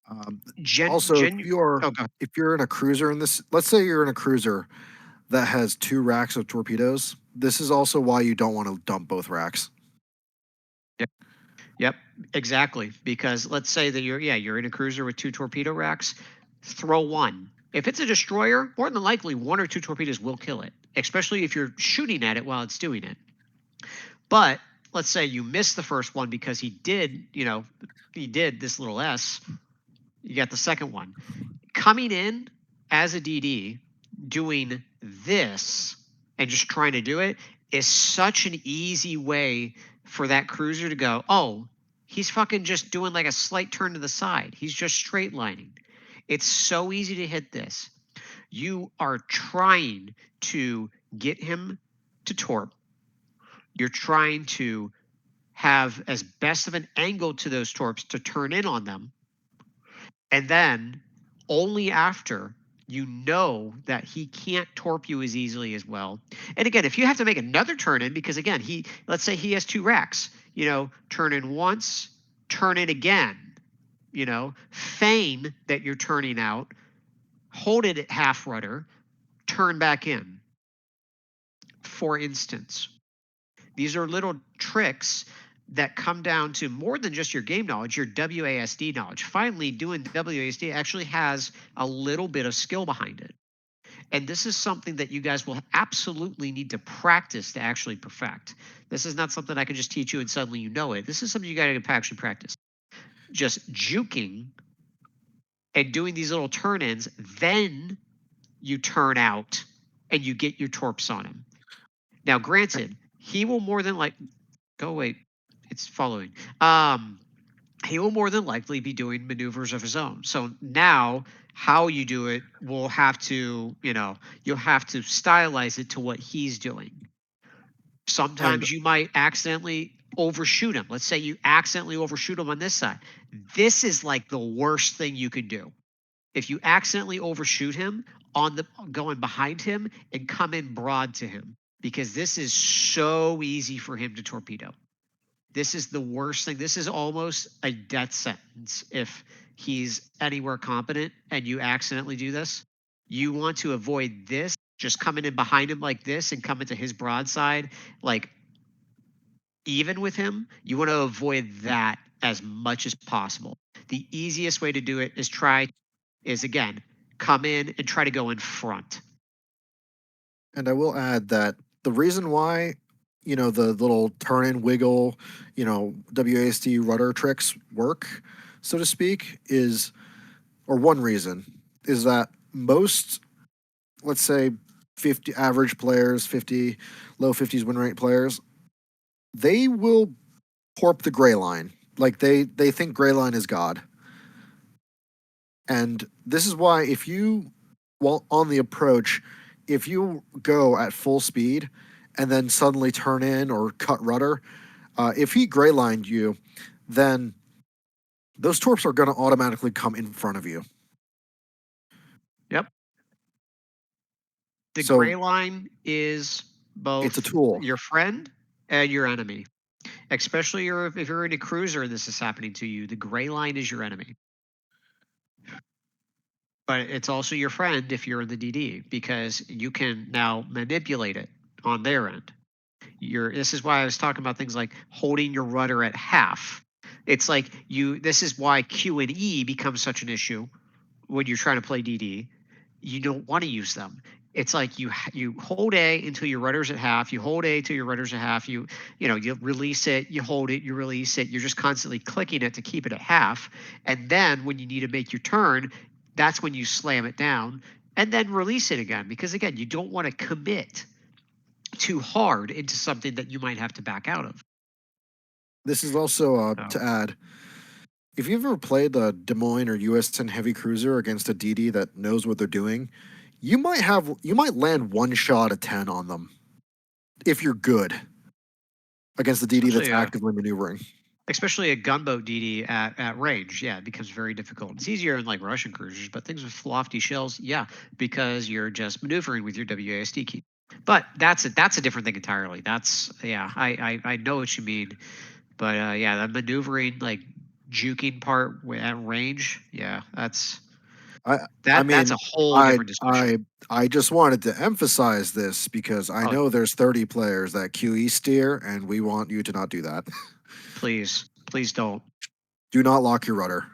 Also, Oh, go ahead. if you're in a cruiser in this, let's say you're in a cruiser that has 2 racks of torpedoes. This is also why you don't want to dump both racks. Yep, exactly. Because let's say that you're in a cruiser with 2 torpedo racks, throw one. If it's a destroyer, more than likely 1 or 2 torpedoes will kill it, especially if you're shooting at it while it's doing it. But let's say you miss the first one because he did this little S. You got the second one. Coming in as a DD, doing this and just trying to do it is such an easy way for that cruiser to go, oh, he's fucking just doing like a slight turn to the side. He's just straight lining. It's so easy to hit this. You are trying to get him to torp. You're trying to have as best of an angle to those torps to turn in on them. And then only after you know that he can't torp you as easily as well. And again, if you have to make another turn in, because again, let's say he has 2 racks, turn in once, turn in again, feign that you're turning out, hold it at half rudder, turn back in. For instance, these are little tricks that come down to more than just your game knowledge, your WASD knowledge. Finally, doing WASD actually has a little bit of skill behind it. And this is something that you guys will absolutely need to practice to actually perfect. This is not something I can just teach you and suddenly you know it. This is something you got to actually practice. Just juking and doing these little turn-ins, then you turn out and you get your torps on him. Now, granted, he will more than go away. It's following. He will more than likely be doing maneuvers of his own. So now how you do it will have to, you'll have to stylize it to what he's doing. Sometimes you might accidentally overshoot him. Let's say you accidentally overshoot him on this side. This is like the worst thing you could do. If you accidentally overshoot him going behind him and come in broad to him, because this is so easy for him to torpedo. This is the worst thing. This is almost a death sentence if he's anywhere competent and you accidentally do this. You want to avoid this, just coming in behind him like this and coming to his broadside, like even with him. You want to avoid that as much as possible. The easiest way to do it is again, come in and try to go in front. And I will add that the reason why, the little turn and wiggle, WASD rudder tricks work, so to speak, one reason is that most, let's say 50 average players, 50, low 50s win rate players, they will torp the gray line. Like they think gray line is God. And this is why while on the approach, if you go at full speed and then suddenly turn in or cut rudder, if he gray lined you, then those torps are going to automatically come in front of you. Yep. The gray line is both it's a tool. Your friend and your enemy. Especially if you're in a cruiser and this is happening to you, the gray line is your enemy. But it's also your friend if you're in the DD, because you can now manipulate it on their end. This is why I was talking about things like holding your rudder at half. It's like this is why Q and E becomes such an issue when you're trying to play DD. You don't want to use them. It's like you hold A until your rudder's at half. You hold A till your rudder's at half. You release it. You hold it. You release it. You're just constantly clicking it to keep it at half. And then when you need to make your turn, that's when you slam it down and then release it again. Because again, you don't want to commit too hard into something that you might have to back out of. This is also to add. If you've ever played a Des Moines or US 10 heavy cruiser against a DD that knows what they're doing, you might land 1 shot at 10 on them if you're good against the DD that's actively maneuvering. Especially a gunboat DD at range, it becomes very difficult. It's easier in like Russian cruisers, but things with lofty shells, because you're just maneuvering with your WASD key. But that's a different thing entirely. I know what you mean, but the maneuvering, like juking part at range, yeah, that's I that's mean, a whole I different discussion. I just wanted to emphasize this because I Oh, know there's 30 players that QE steer, and we want you to not do that. please, please don't. Do not lock your rudder.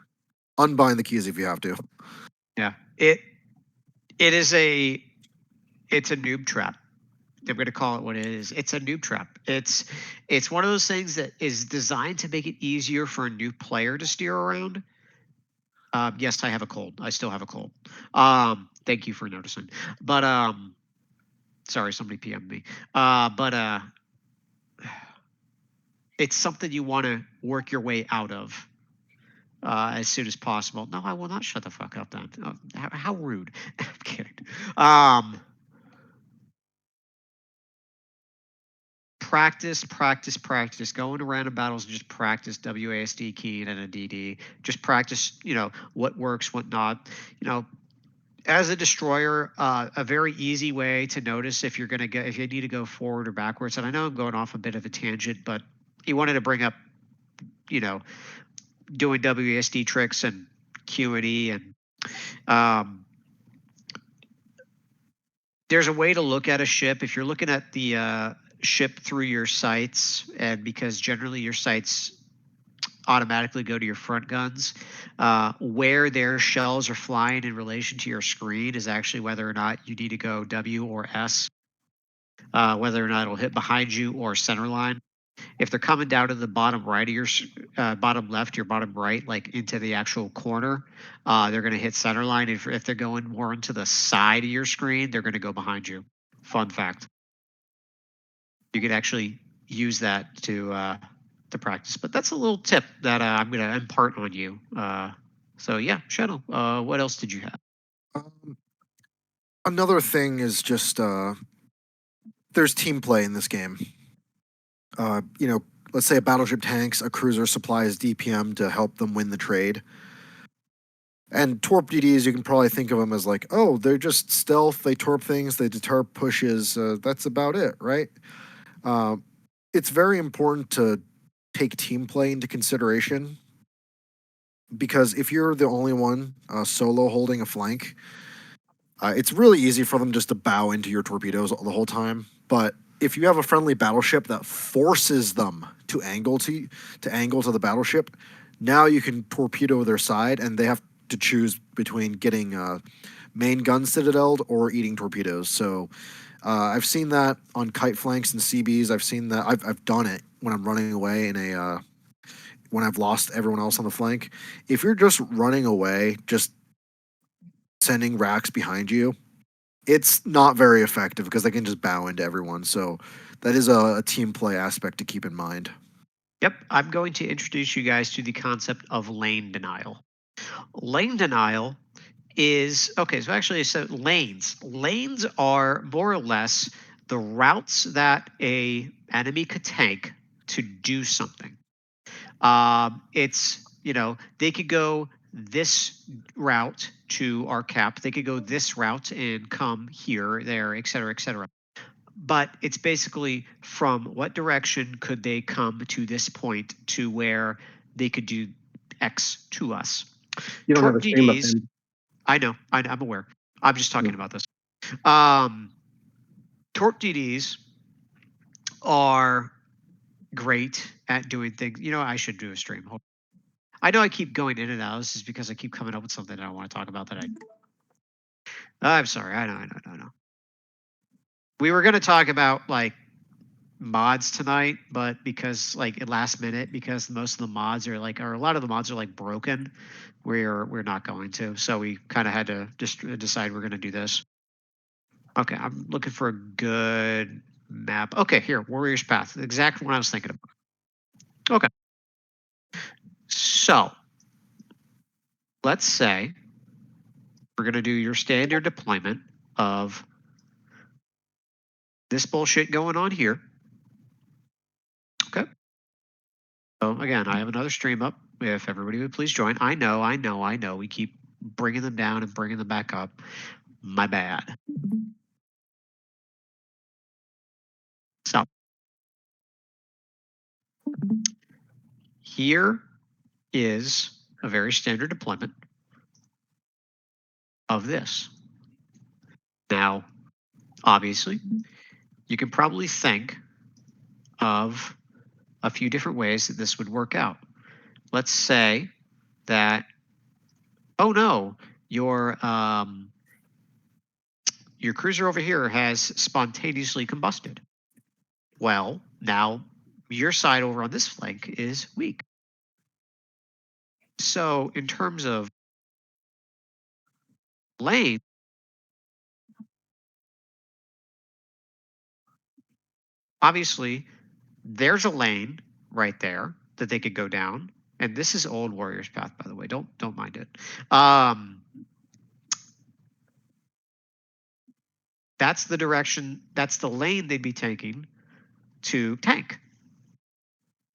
Unbind the keys if you have to. Yeah, it is it's a noob trap. I'm going to call it what it is. It's a noob trap. It's one of those things that is designed to make it easier for a new player to steer around. Yes, I have a cold. I still have a cold. Thank you for noticing. But sorry, somebody PM'd me. But it's something you want to work your way out of as soon as possible. No, I will not shut the fuck up then. Oh, how rude. I'm kidding. Practice. Go into random battles and just practice WASD keying and a DD. Just practice, what works, what not. As a destroyer, a very easy way to notice if you need to go forward or backwards. And I know I'm going off a bit of a tangent, but you wanted to bring up, doing WASD tricks and Q and E, and there's a way to look at a ship if you're looking at the ship through your sights, and because generally your sights automatically go to your front guns. Where their shells are flying in relation to your screen is actually whether or not you need to go W or S, whether or not it'll hit behind you or center line. If they're coming down to the bottom right of your bottom left, your bottom right, like into the actual corner, they're going to hit center line. If they're going more into the side of your screen, they're going to go behind you. Fun fact. You could actually use that to practice. But that's a little tip that I'm going to impart on you. So yeah, Shadow, what else did you have? Another thing is just there's team play in this game. Let's say a battleship tanks, a cruiser supplies DPM to help them win the trade. And torp DDs, you can probably think of them as like, oh, they're just stealth, they torp things, they deter pushes, that's about it, right? It's very important to take team play into consideration, because if you're the only one solo holding a flank, it's really easy for them just to bow into your torpedoes the whole time. But if you have a friendly battleship that forces them to angle to the battleship, now you can torpedo their side, and they have to choose between getting main gun citadeled or eating torpedoes. So I've seen that on kite flanks and CBs. I've seen that. I've done it when I'm running away in a when I've lost everyone else on the flank. If you're just running away, just sending racks behind you, it's not very effective because they can just bow into everyone. So that is a team play aspect to keep in mind. Yep, I'm going to introduce you guys to the concept of lane denial. Lane denial is okay. So actually, lanes. Lanes are more or less the routes that a enemy could take to do something. It's they could go this route to our cap. They could go this route and come here, there, et cetera, et cetera. But it's basically from what direction could they come to this point to where they could do X to us. You don't have a Torp stream up DDs, in. I know, I'm aware. I'm just talking about this. Torp DDs are great at doing things. I should do a stream. I know I keep going in and out. This is because I keep coming up with something that I want to talk about that I'm sorry. I know. We were going to talk about like mods tonight, but because like at last minute, because most of the mods are like, or a lot of the mods are like broken, we're not going to. So we kind of had to just decide we're going to do this. Okay, I'm looking for a good map. Okay, here, Warrior's Path, the exact one I was thinking about. Okay, so let's say we're going to do your standard deployment of this bullshit going on here. Okay. So again, I have another stream up. If everybody would please join. I know. We keep bringing them down and bringing them back up. My bad. So here is a very standard deployment of this. Now, obviously, you can probably think of a few different ways that this would work out. Let's say that, oh no, your cruiser over here has spontaneously combusted. Well, now your side over on this flank is weak. So in terms of lane, obviously there's a lane right there that they could go down. And this is old Warrior's Path, by the way. Don't mind it. That's the direction, that's the lane they'd be taking to tank.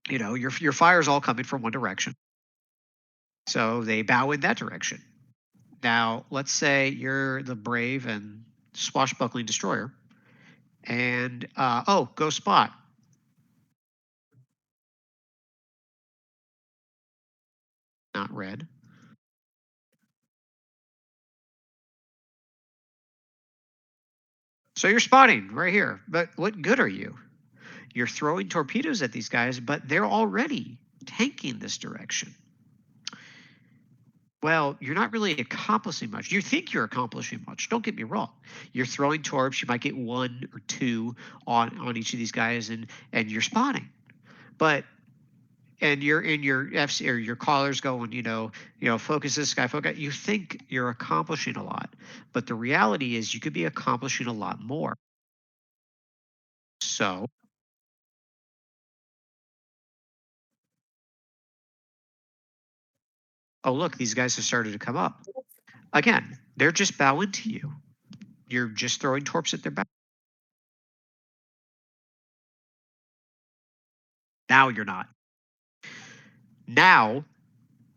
You know, your fire's all coming from one direction. So they bow in that direction. Now, let's say you're the brave and swashbuckling destroyer. And, oh, go spot. Not red. So you're spotting right here. But what good are you? You're throwing torpedoes at these guys, but they're already tanking this direction. Well, you're not really accomplishing much. You think you're accomplishing much. Don't get me wrong. You're throwing torps. You might get 1 or 2 on each of these guys, and you're spotting. But and you're in your FC or your callers going, focus this guy, focus. You think you're accomplishing a lot, but the reality is you could be accomplishing a lot more. So, oh look, these guys have started to come up. Again, they're just bowing to you. You're just throwing torps at their back. Now you're not. Now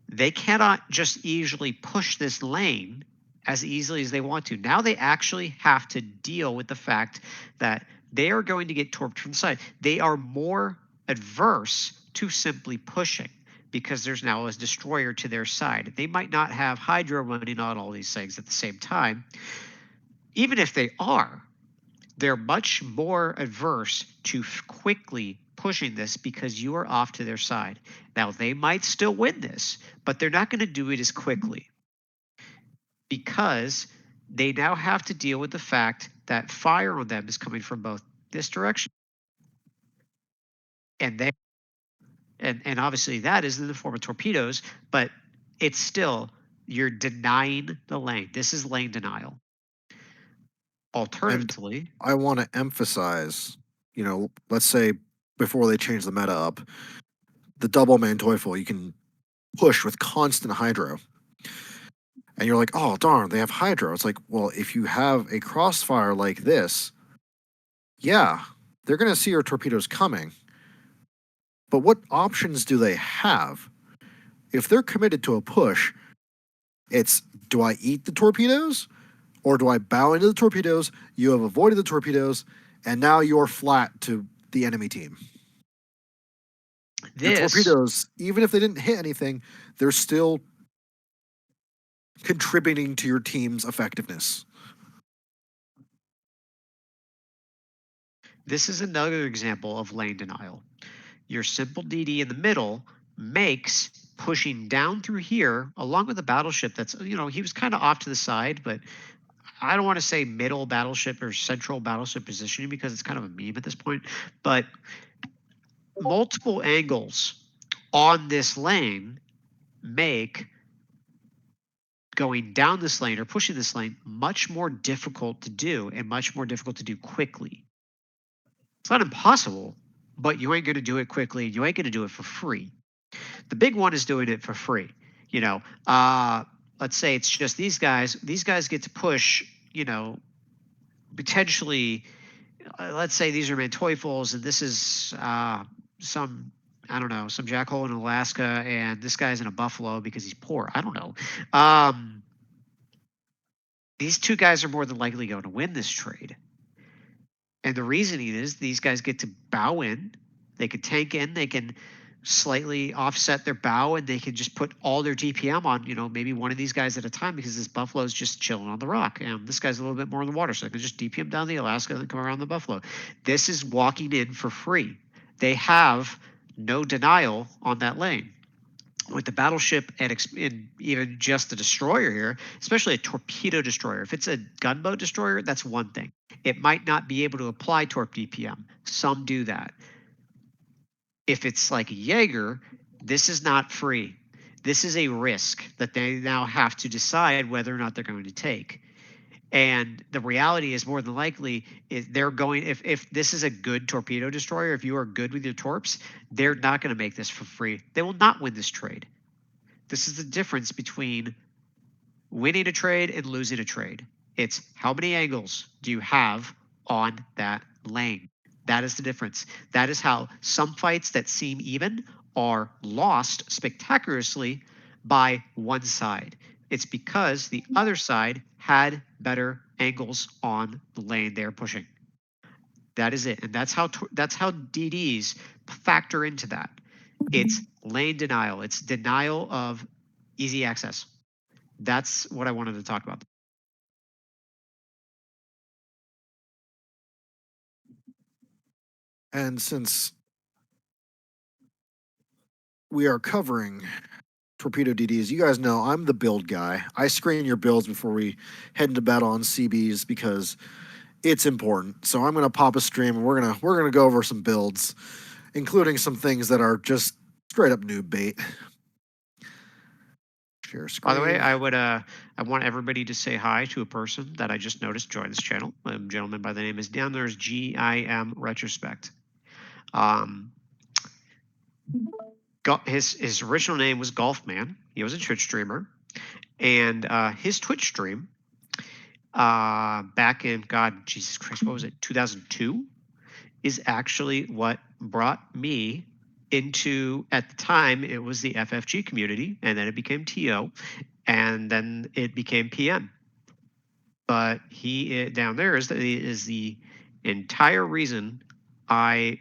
they cannot just easily push this lane as easily as they want to. Now they actually have to deal with the fact that they are going to get torped from the side. They are more adverse to simply pushing because there's now a destroyer to their side. They might not have hydro running on all these things at the same time. Even if they are, they're much more adverse to quickly pushing this because you are off to their side. Now, they might still win this, but they're not going to do it as quickly because they now have to deal with the fact that fire on them is coming from both this direction and they, and obviously that is in the form of torpedoes, but it's still, you're denying the lane. This is lane denial. Alternatively, And I want to emphasize, let's say before they change the meta up, the double man Teufel, you can push with constant hydro. And you're like, oh, darn, they have hydro. It's like, well, if you have a crossfire like this, yeah, they're going to see your torpedoes coming. But what options do they have? If they're committed to a push, it's, do I eat the torpedoes? Or do I bow into the torpedoes? You have avoided the torpedoes, and now you're flat to the enemy team. The torpedoes, even if they didn't hit anything, they're still contributing to your team's effectiveness. This is another example of lane denial. Your simple DD in the middle makes pushing down through here, along with a battleship that's, he was kind of off to the side, but I don't want to say middle battleship or central battleship positioning because it's kind of a meme at this point, but multiple angles on this lane make going down this lane or pushing this lane much more difficult to do and much more difficult to do quickly. It's not impossible, but you ain't going to do it quickly. You ain't going to do it for free. The big one is doing it for free. Let's say it's just these guys. These guys get to push, potentially, let's say these are Manteufels and this is some jackhole in Alaska and this guy's in a Buffalo because he's poor. I don't know. These two guys are more than likely going to win this trade. And the reasoning is these guys get to bow in. They can tank in. They can slightly offset their bow, and they can just put all their DPM on, maybe one of these guys at a time, because this buffalo is just chilling on the rock, and this guy's a little bit more in the water, so I can just DPM down the Alaska and then come around the buffalo. This is walking in for free. They have no denial on that lane. With the battleship and even just a destroyer here, especially a torpedo destroyer. If it's a gunboat destroyer, that's one thing. It might not be able to apply torp DPM. Some do that. If it's like a Jaeger, this is not free. This is a risk that they now have to decide whether or not they're going to take. And the reality is, more than likely, they're going, if this is a good torpedo destroyer, if you are good with your torps, they're not going to make this for free. They will not win this trade. This is the difference between winning a trade and losing a trade. It's how many angles do you have on that lane? That is the difference. That is how some fights that seem even are lost spectacularly by one side. It's because the other side had better angles on the lane they're pushing. That is it. And that's how DDs factor into that. It's lane denial. It's denial of easy access. That's what I wanted to talk about. And since we are covering torpedo DDs, you guys know I'm the build guy. I screen your builds before we head into battle on CBs because it's important. So I'm gonna pop a stream and we're gonna go over some builds, including some things that are just straight up noob bait. Share screen. By the way, I want everybody to say hi to a person that I just noticed joined this channel. A gentleman by the name is down there is GIM Retrospect. His original name was Golfman. He was a Twitch streamer, and his Twitch stream back in Jesus Christ, what was it, 2002, is actually what brought me into, at the time it was the FFG community, and then it became TO, and then it became PM. But he down there is the entire reason I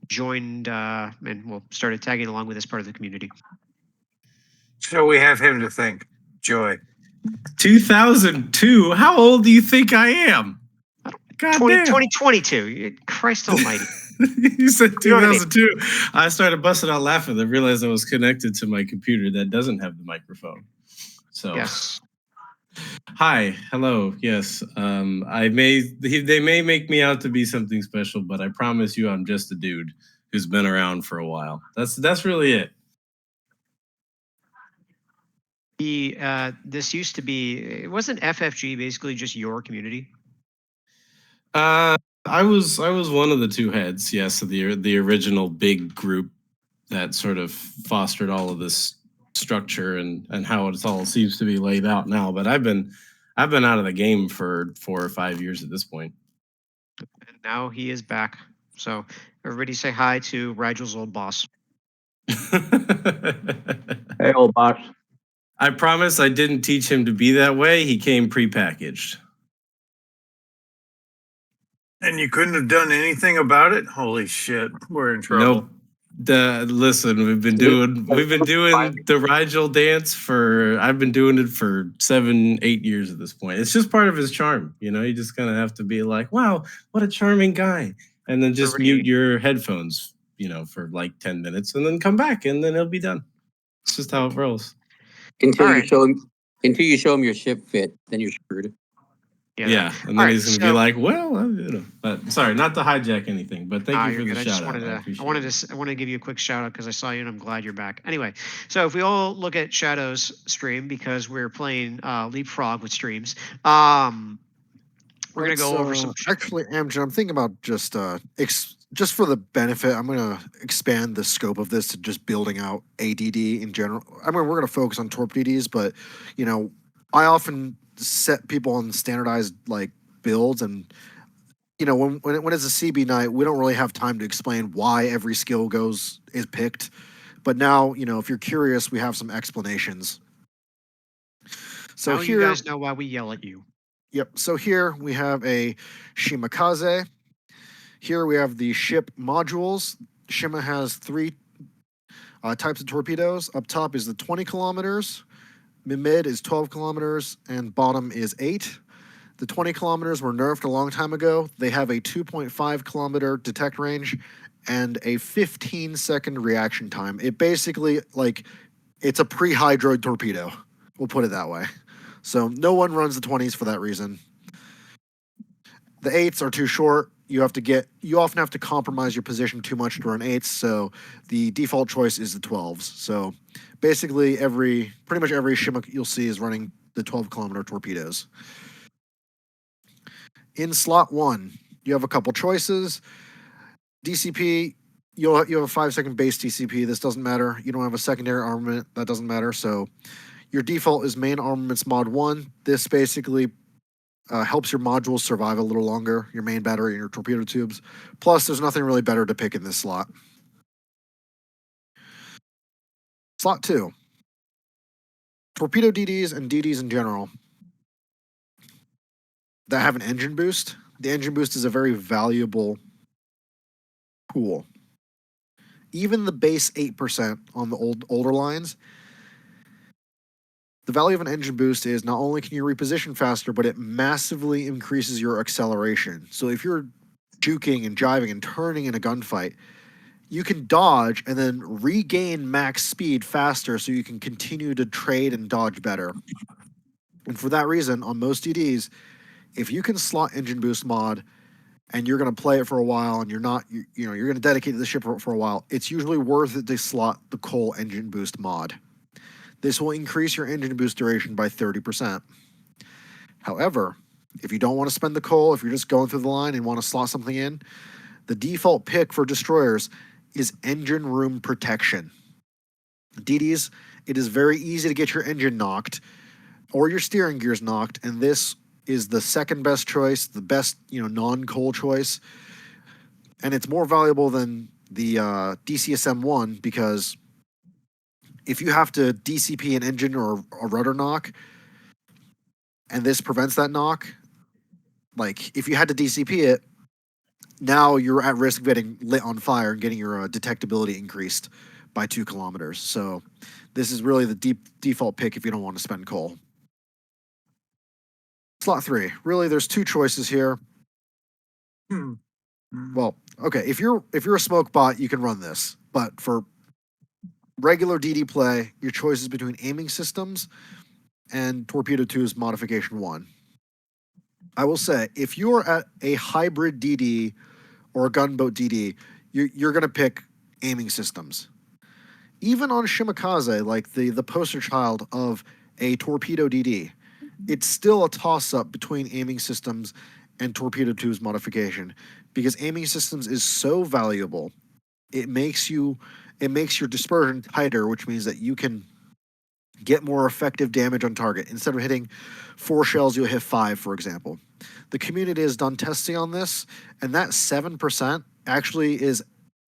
joined and started tagging along with this part of the community. So we have him to thank. Joy. 2002? How old do you think I am? God 2022. Christ almighty. You said 2002. You know what I mean? I started busting out laughing. I realized I was connected to my computer that doesn't have the microphone. So yes. Hi, hello. Yes, they may make me out to be something special, but I promise you, I'm just a dude who's been around for a while. That's really it. This used to be. It wasn't FFG basically just your community. I was one of the two heads. Yes, of the original big group that sort of fostered all of this structure and how it all seems to be laid out now. But I've been out of the game for 4 or 5 years at this point. And now he is back. So everybody say hi to Rigel's old boss. Hey, old boss. I promise I didn't teach him to be that way. He came prepackaged. And you couldn't have done anything about it? Holy shit, we're in trouble. Nope. Listen, we've been doing the Rigel dance I've been doing it for 7-8 years at this point. It's just part of his charm, you just kind of have to be like, wow, what a charming guy. And then just mute your headphones, for like 10 minutes and then come back and then it'll be done. It's just how it rolls. Until you show him your ship fit, then you're screwed. Yeah, and then he's going to be like, well, but sorry, not to hijack anything, but thank you for the shout out. I wanted to give you a quick shout out because I saw you and I'm glad you're back. Anyway, so if we all look at Shadow's stream, because we're playing Leapfrog with streams, we're going to go over some. Actually, Amgen, I'm thinking about just for the benefit, I'm going to expand the scope of this to just building out ADD in general. I mean, we're going to focus on Torp DDs, but, I often set people on standardized builds, and when it's a CB night, we don't really have time to explain why every skill is picked. But now, if you're curious, we have some explanations. So now here, you guys know why we yell at you. Yep. So here we have a Shimakaze. Here we have the ship modules. Shima has 3 Types of torpedoes. Up top is the 20 kilometers. Mid is 12 kilometers, and bottom is 8. The 20 kilometers were nerfed a long time ago. They have a 2.5 kilometer detect range and a 15-second reaction time. It basically, like, it's a pre-hydroid torpedo. We'll put it that way. So no one runs the 20s for that reason. The 8s are too short. You often have to compromise your position too much to run 8s, so the default choice is the 12s. So basically pretty much every ship you'll see is running the 12-kilometer torpedoes. In slot 1, you have a couple choices. DCP, you have a 5-second base DCP. This doesn't matter. You don't have a secondary armament. That doesn't matter. So your default is main armaments mod 1. This basically helps your modules survive a little longer, your main battery and your torpedo tubes. Plus, there's nothing really better to pick in this slot. Slot 2. Torpedo DDs and DDs in general that have an engine boost. The engine boost is a very valuable tool. Even the base 8% on the older lines, the value of an engine boost is not only can you reposition faster, but it massively increases your acceleration. So if you're juking and jiving and turning in a gunfight, you can dodge and then regain max speed faster so you can continue to trade and dodge better. And for that reason, on most DDs, if you can slot engine boost mod and you're going to play it for a while and you're going to dedicate to the ship for a while, it's usually worth it to slot the Cole engine boost mod. This will increase your engine boost duration by 30%. However, if you don't want to spend the coal, if you're just going through the line and want to slot something in, the default pick for destroyers is engine room protection. DDs, it is very easy to get your engine knocked or your steering gears knocked, and this is the second best choice, the best non-coal choice, and it's more valuable than the DCSM-1 because if you have to DCP an engine or a rudder knock, and this prevents that knock, like if you had to DCP it, now you're at risk of getting lit on fire and getting your detectability increased by 2 kilometers. So this is really the default pick if you don't want to spend coal. Slot 3. Really, there's 2 choices here. Well, okay, if you're a smoke bot, you can run this, but for regular DD play, your choice is between aiming systems and Torpedo 2's modification 1. I will say, if you're at a hybrid DD or a gunboat DD, you're going to pick aiming systems. Even on Shimakaze, like the poster child of a Torpedo DD, it's still a toss-up between aiming systems and Torpedo 2's modification because aiming systems is so valuable. It makes your dispersion tighter, which means that you can get more effective damage on target. Instead of hitting 4 shells, you'll hit 5, for example. The community has done testing on this, and that 7% actually is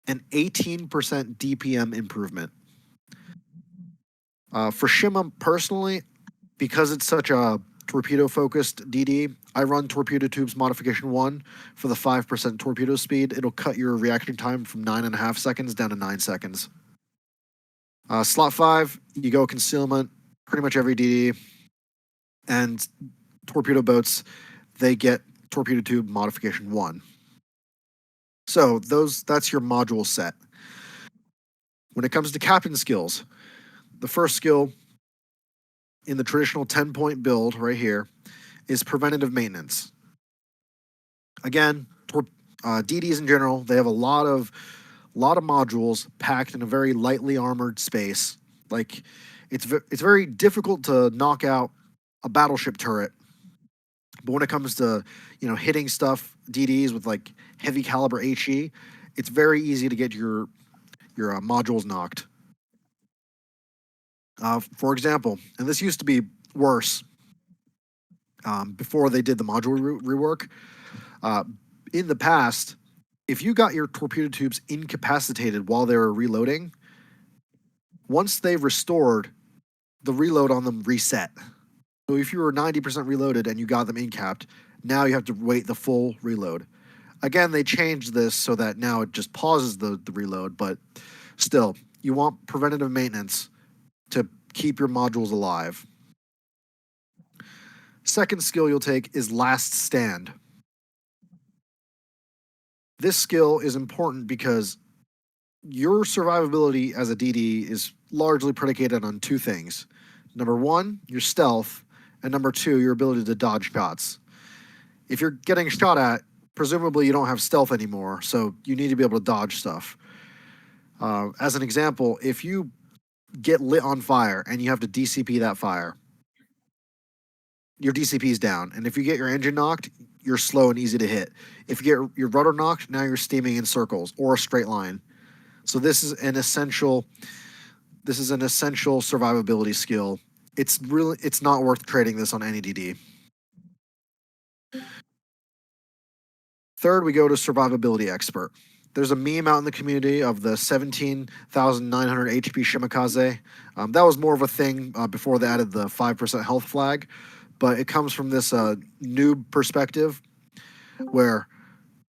an 18% DPM improvement. For Shima, personally, because it's such a torpedo-focused DD, I run Torpedo Tubes Modification 1 for the 5% torpedo speed. It'll cut your reaction time from 9.5 seconds down to 9 seconds. Slot 5, you go concealment, pretty much every DD. And torpedo boats, they get Torpedo Tube Modification 1. So that's your module set. When it comes to captain skills, the first skill in the traditional 10-point build right here is preventative maintenance. Again, DDs in general, they have a lot of modules packed in a very lightly armored space. Like it's very difficult to knock out a battleship turret. But when it comes to hitting stuff, DDs with like heavy caliber HE, it's very easy to get your modules knocked. For example, and this used to be worse before they did the module rework. In the past, if you got your torpedo tubes incapacitated while they were reloading, once they restored, the reload on them reset. So if you were 90% reloaded and you got them incapped, now you have to wait the full reload. Again, they changed this so that now it just pauses the reload, but still, you want preventative maintenance to keep your modules alive. Second skill you'll take is Last Stand. This skill is important because your survivability as a DD is largely predicated on two things. Number one, your stealth, and number two, your ability to dodge shots. If you're getting shot at, presumably you don't have stealth anymore, so you need to be able to dodge stuff. As an example, if you get lit on fire and you have to DCP that fire, your DCP is down. And if you get your engine knocked, you're slow and easy to hit. If you get your rudder knocked, now you're steaming in circles or a straight line. So this is an essential survivability skill. It's not worth trading this on any DD. Third, we go to Survivability Expert. There's a meme out in the community of the 17,900 HP Shimakaze. That was more of a thing before they added the 5% health flag, but it comes from this noob perspective where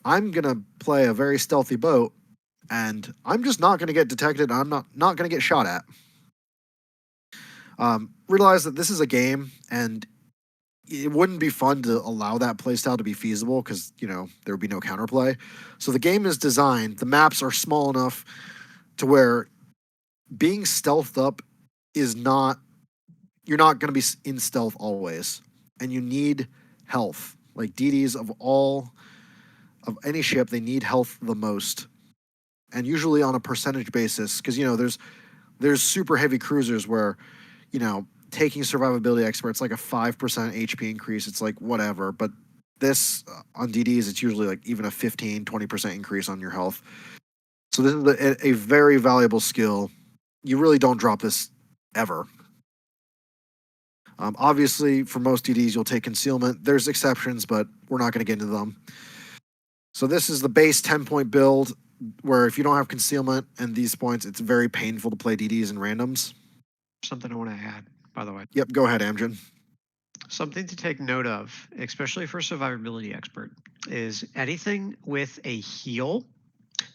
I'm going to play a very stealthy boat and I'm just not going to get detected. I'm not going to get shot at. Realize that this is a game and it wouldn't be fun to allow that playstyle to be feasible because, there would be no counterplay. So the game is designed, the maps are small enough to where being stealthed up is not, you're not going to be in stealth always. And you need health. Like DDs of any ship, they need health the most. And usually on a percentage basis, because, there's super heavy cruisers where, taking survivability experts like a 5% HP increase, it's like whatever. But this on DDs, it's usually like even a 15-20% increase on your health. So this is a very valuable skill. You really don't drop this ever. Obviously, for most DDs, you'll take concealment. There's exceptions, but we're not going to get into them. So this is the base 10-point build where if you don't have concealment and these points, it's very painful to play DDs and randoms. Something I want to add, by the way. Yep, go ahead, Amgen. Something to take note of, especially for Survivability Expert, is anything with a heal.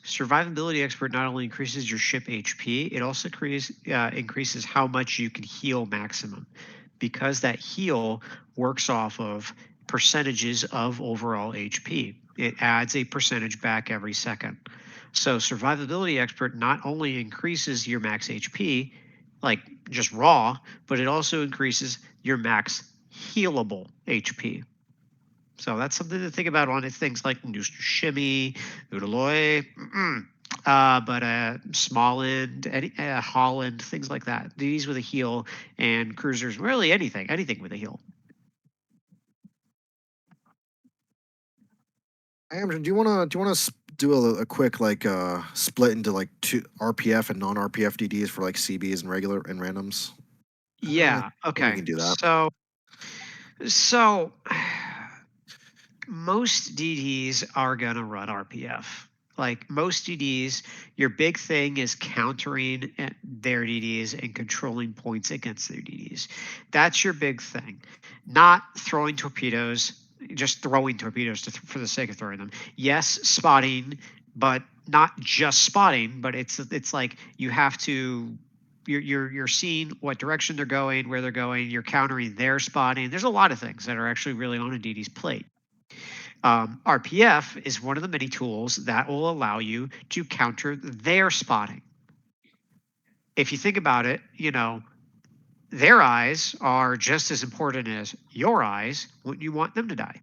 Survivability Expert not only increases your ship HP, it also increases how much you can heal maximum, because that heal works off of percentages of overall HP. It adds a percentage back every second. So Survivability Expert not only increases your max HP, like just raw, but it also increases your max healable HP. So that's something to think about on things like Nooster Shimmy, Udaloy, but Small End, Holland, things like that. These with a heal, and cruisers, really anything with a heal. Amgen, do you want to do a quick split into like two RPF and non-RPF DDs for like CBs and regular and randoms? Yeah. Okay. We can do that. So most DDs are gonna run RPF. Like most DDs, your big thing is countering their DDs and controlling points against their DDs. That's your big thing. Not throwing torpedoes, just throwing torpedoes for the sake of throwing them. Yes, spotting, but not just spotting, but it's like you have to, you're seeing what direction they're going, where they're going, you're countering their spotting. There's a lot of things that are actually really on a DD's plate. RPF is one of the many tools that will allow you to counter their spotting. If you think about it, their eyes are just as important as your eyes when you want them to die.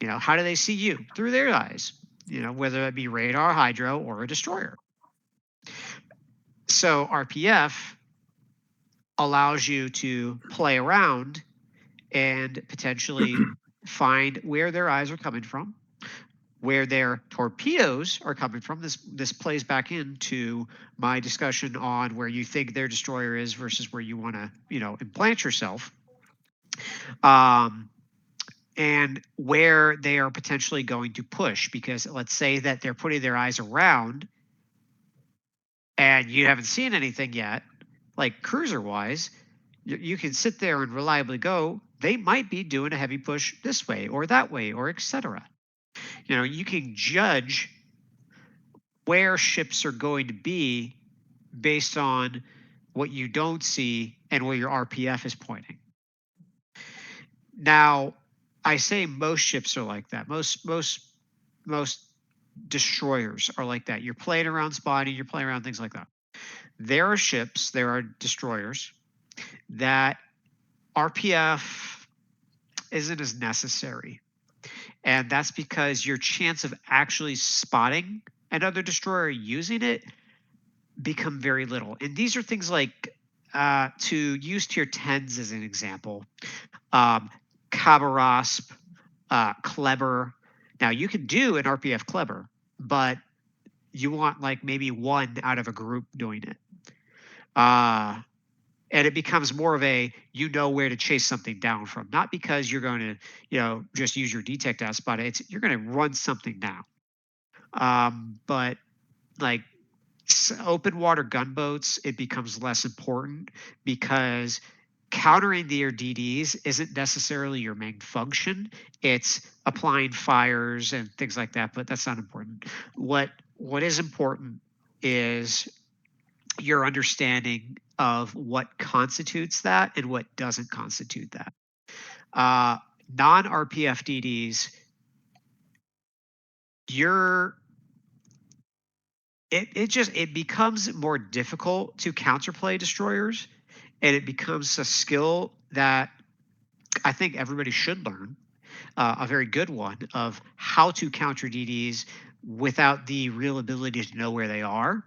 How do they see you? Through their eyes, whether it be radar, hydro, or a destroyer. So RPF allows you to play around and potentially find where their eyes are coming from, where their torpedoes are coming from. This plays back into my discussion on where you think their destroyer is versus where you want to, implant yourself. And where they are potentially going to push, because let's say that they're putting their eyes around and you haven't seen anything yet, like cruiser-wise, you can sit there and reliably go, they might be doing a heavy push this way or that way or etc. You can judge where ships are going to be based on what you don't see and where your RPF is pointing. Now, I say most ships are like that. Most destroyers are like that. You're playing around spotting, you're playing around things like that. There are ships, there are destroyers that RPF isn't as necessary. And that's because your chance of actually spotting another destroyer using it become very little. And these are things like, to use tier 10s as an example, Kabarasp, Kleber. Now you can do an RPF Kleber, but you want like maybe one out of a group doing it. And it becomes more of a, you know where to chase something down from, not because you're going to, just use your detect out spot. It's you're going to run something down. But like open water gunboats, it becomes less important because countering their DDs isn't necessarily your main function. It's applying fires and things like that, but that's not important. What is important is your understanding of what constitutes that and what doesn't constitute that. Non-RPF DDs, it becomes more difficult to counterplay destroyers, and it becomes a skill that I think everybody should learn, a very good one, of how to counter DDs without the real ability to know where they are.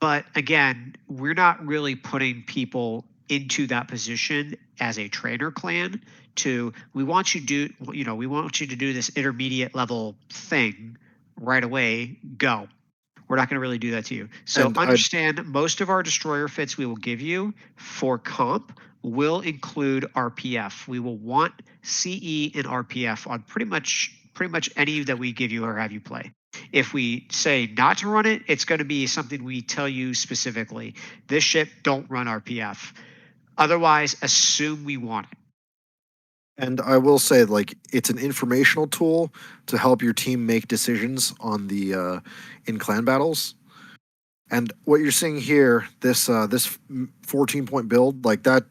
But again, we're not really putting people into that position as a trainer clan we want you to do this intermediate level thing right away, go. We're not going to really do that to you. So And understand, most of our destroyer fits we will give you for comp will include RPF. We will want CE and RPF on pretty much any that we give you or have you play. If we say not to run it, it's going to be something we tell you specifically. This ship, don't run RPF. Otherwise, assume we want it. And I will say, like, it's an informational tool to help your team make decisions on the in clan battles. And what you're seeing here, this 14-point build, like that,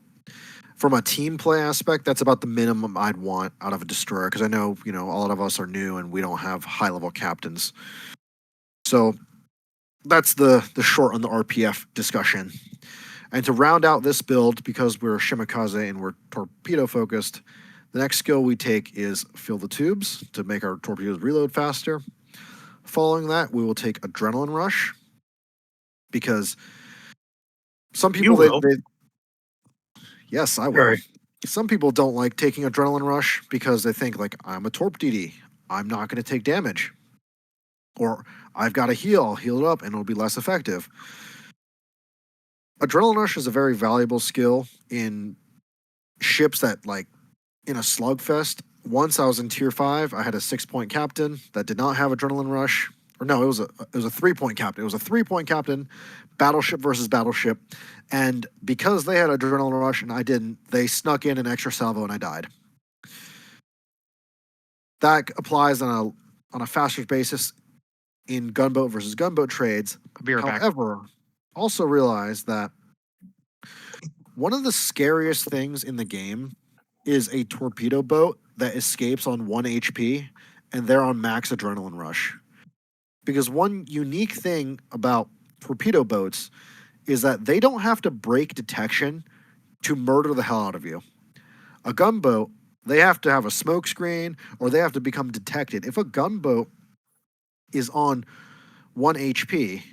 from a team play aspect, that's about the minimum I'd want out of a destroyer, because I know, a lot of us are new and we don't have high level captains. So that's the short on the RPF discussion. And to round out this build, because we're Shimakaze and we're torpedo focused, the next skill we take is fill the tubes to make our torpedoes reload faster. Following that, we will take Adrenaline Rush, because some people yes, I will. Sorry. Some people don't like taking Adrenaline Rush because they think, like, I'm a Torp DD, I'm not going to take damage, or I've got to heal it up and it'll be less effective. Adrenaline Rush is a very valuable skill in ships that, like, in a slugfest. Once I was in tier 5, I had a 6-point captain that did not have Adrenaline Rush. Or no, it was a 3-point captain. It was a 3-point captain, battleship versus battleship. And because they had Adrenaline Rush and I didn't, they snuck in an extra salvo and I died. That applies on a faster basis in gunboat versus gunboat trades. I'll be right back. However, also realize that one of the scariest things in the game is a torpedo boat that escapes on 1 HP and they're on max Adrenaline Rush. Because one unique thing about torpedo boats is that they don't have to break detection to murder the hell out of you. A gunboat, they have to have a smoke screen or they have to become detected. If a gunboat is on 1 HP,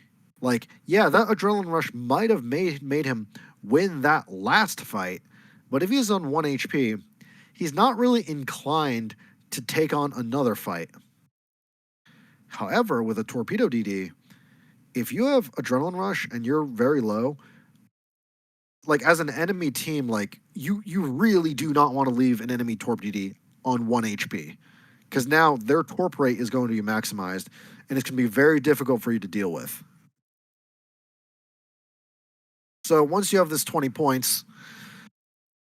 like, yeah, that Adrenaline Rush might have made him win that last fight, but if he's on 1 HP, he's not really inclined to take on another fight. However, with a Torpedo DD, if you have Adrenaline Rush and you're very low, like, as an enemy team, like, you really do not want to leave an enemy Torp DD on 1 HP, because now their torp rate is going to be maximized, and it's going to be very difficult for you to deal with. So once you have this 20 points,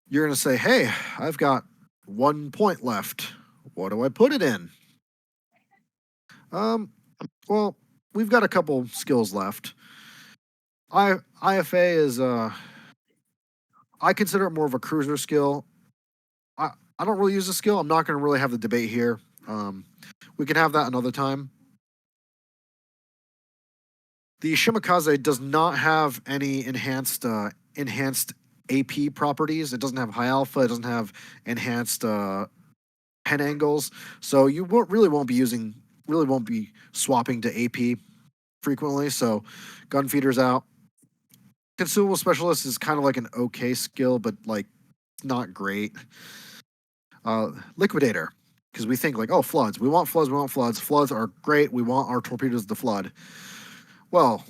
you're going to say, hey, I've got 1 point left. What do I put it in? Well, we've got a couple skills left. IFA is I consider it more of a cruiser skill. I don't really use the skill. I'm not going to really have the debate here. We can have that another time. The Shimakaze does not have any enhanced AP properties. It doesn't have high alpha. It doesn't have enhanced pen angles. So you really won't be swapping to AP frequently. So gun feeder's out. Consumable specialist is kind of like an okay skill, but like not great. Liquidator, because we think like, oh, floods. We want floods. We want floods. Floods are great. We want our torpedoes to flood. Well,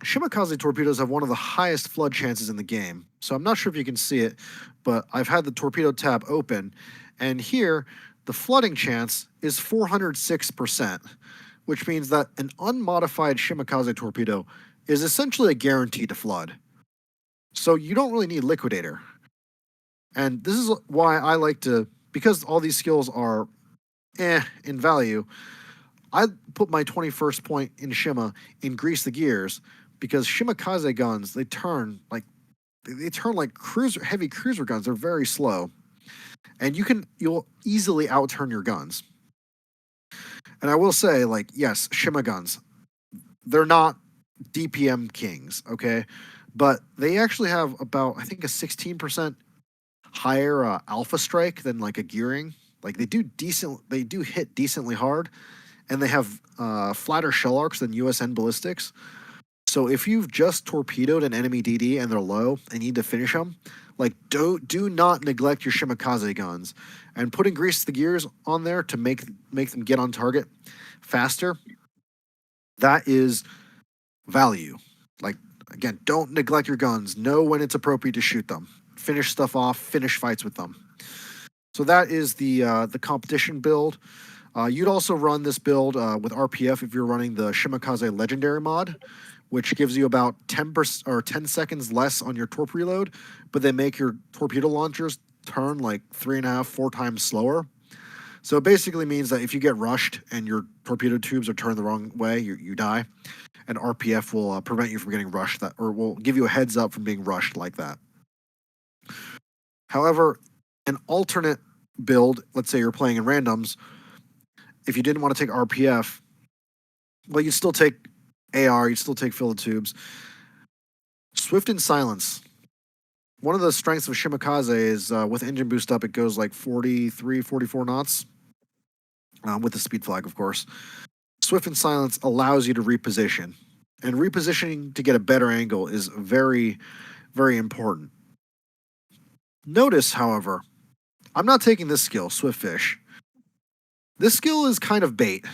Shimakaze torpedoes have one of the highest flood chances in the game. So I'm not sure if you can see it, but I've had the torpedo tab open, and here the flooding chance is 406%, which means that an unmodified Shimakaze torpedo is essentially a guarantee to flood. So you don't really need Liquidator. And this is why I like to, because all these skills are in value, I put my 21st point in Shima in Grease the Gears, because Shimakaze guns, they turn like heavy cruiser guns. They're very slow. And you'll easily outturn your guns. And I will say, like, yes, Shima guns, they're not DPM kings, okay? But they actually have about, I think, a 16% higher alpha strike than like a gearing. Like they do hit decently hard, and they have flatter shell arcs than USN ballistics. So if you've just torpedoed an enemy DD and they're low and you need to finish them, like do not neglect your Shimakaze guns. And putting Grease the Gears on there to make them get on target faster, that is value. Like, again, don't neglect your guns. Know when it's appropriate to shoot them. Finish stuff off, finish fights with them. So that is the competition build. You'd also run this build with RPF if you're running the Shimakaze Legendary mod, which gives you about 10% or 10 seconds less on your torp reload, but they make your torpedo launchers turn like 3.5, 4 times slower. So it basically means that if you get rushed and your torpedo tubes are turned the wrong way, you die, and RPF will prevent you from getting rushed, or will give you a heads up from being rushed like that. However, an alternate build, let's say you're playing in randoms, if you didn't want to take RPF, well, you'd still take AR, you'd still take fill of tubes. Swift and silence. One of the strengths of Shimakaze is with engine boost up, it goes like 43, 44 knots, with the speed flag, of course. Swift and silence allows you to reposition. And repositioning to get a better angle is very, very important. Notice, however, I'm not taking this skill, Swift Fish. This skill is kind of bait.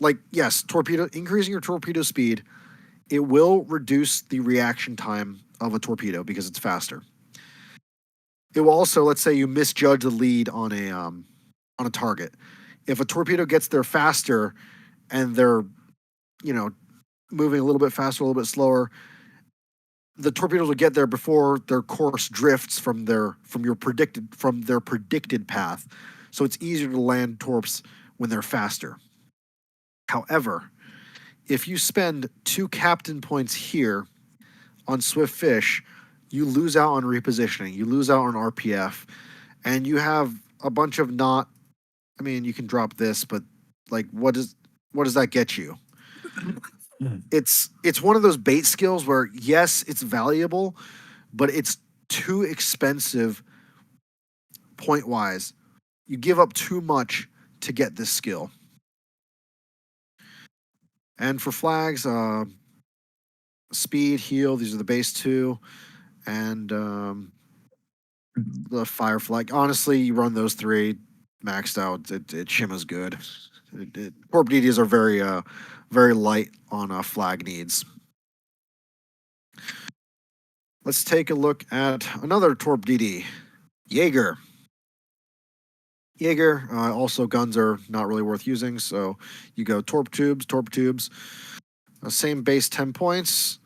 Like, yes, increasing your torpedo speed, it will reduce the reaction time of a torpedo because it's faster. It will also, let's say you misjudge the lead on a target. If a torpedo gets there faster and they're, moving a little bit faster, a little bit slower, the torpedoes will get there before their course drifts from their predicted path. So it's easier to land torps when they're faster. However, if you spend 2 captain points here on Swift Fish, you lose out on repositioning, you lose out on RPF, and you have a bunch of you can drop this, but like what does that get you? It's one of those bait skills where, yes, it's valuable, but it's too expensive point wise. You give up too much to get this skill. And for flags, speed, heal, these are the base 2, and the fire flag. Honestly, you run those 3 maxed out, it shimas good. Torp DDs are very very light on flag needs. Let's take a look at another Torp DD, Jaeger. Jaeger, also guns are not really worth using, so you go torp tubes. Same base 10 points.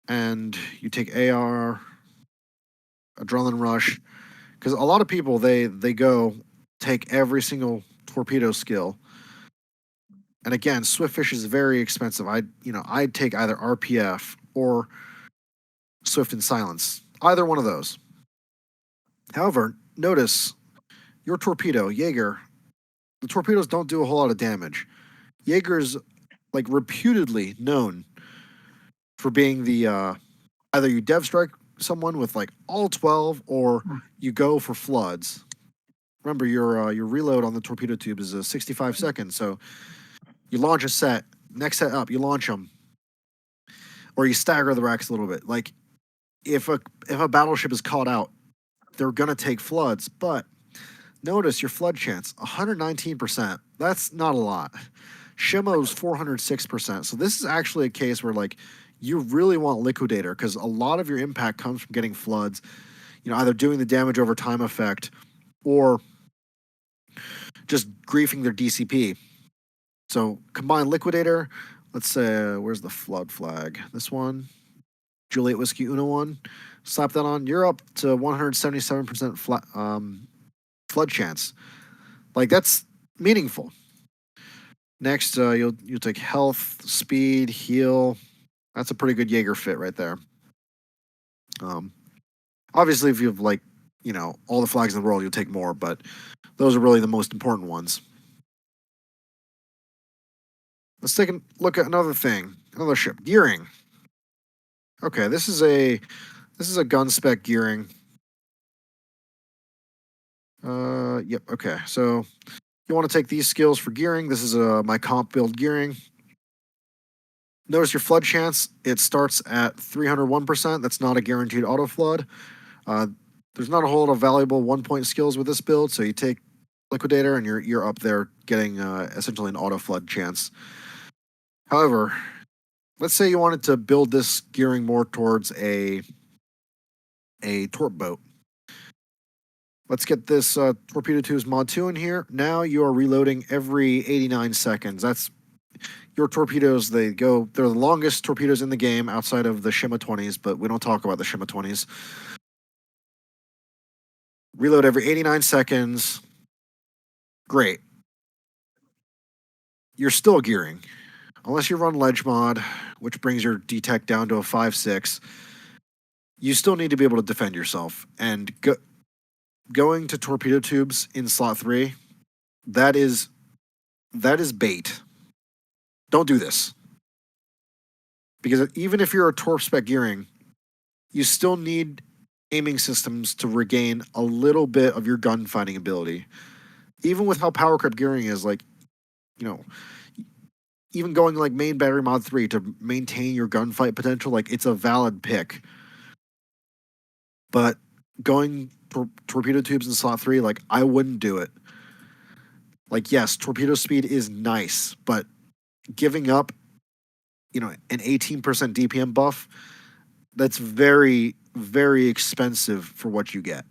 And you take AR, Adrenaline Rush, because a lot of people, they go take every single torpedo skill And again, Swiftfish is very expensive. I'd take either RPF or Swift and Silence. Either one of those. However, notice your torpedo, Jaeger, the torpedoes don't do a whole lot of damage. Jaeger's like reputedly known for being the either you dev strike someone with like all 12 or you go for floods. Remember your reload on the torpedo tube is 65 seconds, so you launch a set, next set up, you launch them, or you stagger the racks a little bit. Like if a battleship is caught out, they're gonna take floods, but notice your flood chance 119%. That's not a lot. Shimo's 406%. So this is actually a case where like you really want Liquidator because a lot of your impact comes from getting floods. Either doing the damage over time effect or just griefing their DCP. So combine Liquidator. Let's say, where's the flood flag? This one, Juliet Whiskey Uno one. Slap that on. You're up to 177% flood chance. Like that's meaningful. Next, you'll take health, speed, heal. That's a pretty good Jaeger fit right there. Obviously, if you have like all the flags in the world, you'll take more, but those are really the most important ones. Let's take a look at another thing, another ship, gearing. Okay, this is a gun spec gearing. Yep. Okay, so you want to take these skills for gearing. This is my comp build gearing. Notice your flood chance. It starts at 301%. That's not a guaranteed auto flood. There's not a whole lot of valuable 1-point skills with this build, so you take Liquidator and you're up there getting essentially an auto flood chance. However, let's say you wanted to build this gearing more towards a torp boat. Let's get this Torpedo Tubes Mod 2 in here. Now you are reloading every 89 seconds. That's your torpedoes. They're the longest torpedoes in the game outside of the Shima 20s, but we don't talk about the Shima 20s. Reload every 89 seconds. Great. You're still gearing. Unless you run Ledge Mod, which brings your detect down to a 5-6, you still need to be able to defend yourself. And going to torpedo tubes in slot 3, that is bait. Don't do this. Because even if you're a torp spec gearing, you still need aiming systems to regain a little bit of your gunfighting ability. Even with how power creep gearing is, like, even going like main battery mod 3 to maintain your gunfight potential, like it's a valid pick. But going torpedo tubes in slot 3, like I wouldn't do it. Like yes, torpedo speed is nice, but giving up, an 18% DPM buff, that's very, very expensive for what you get.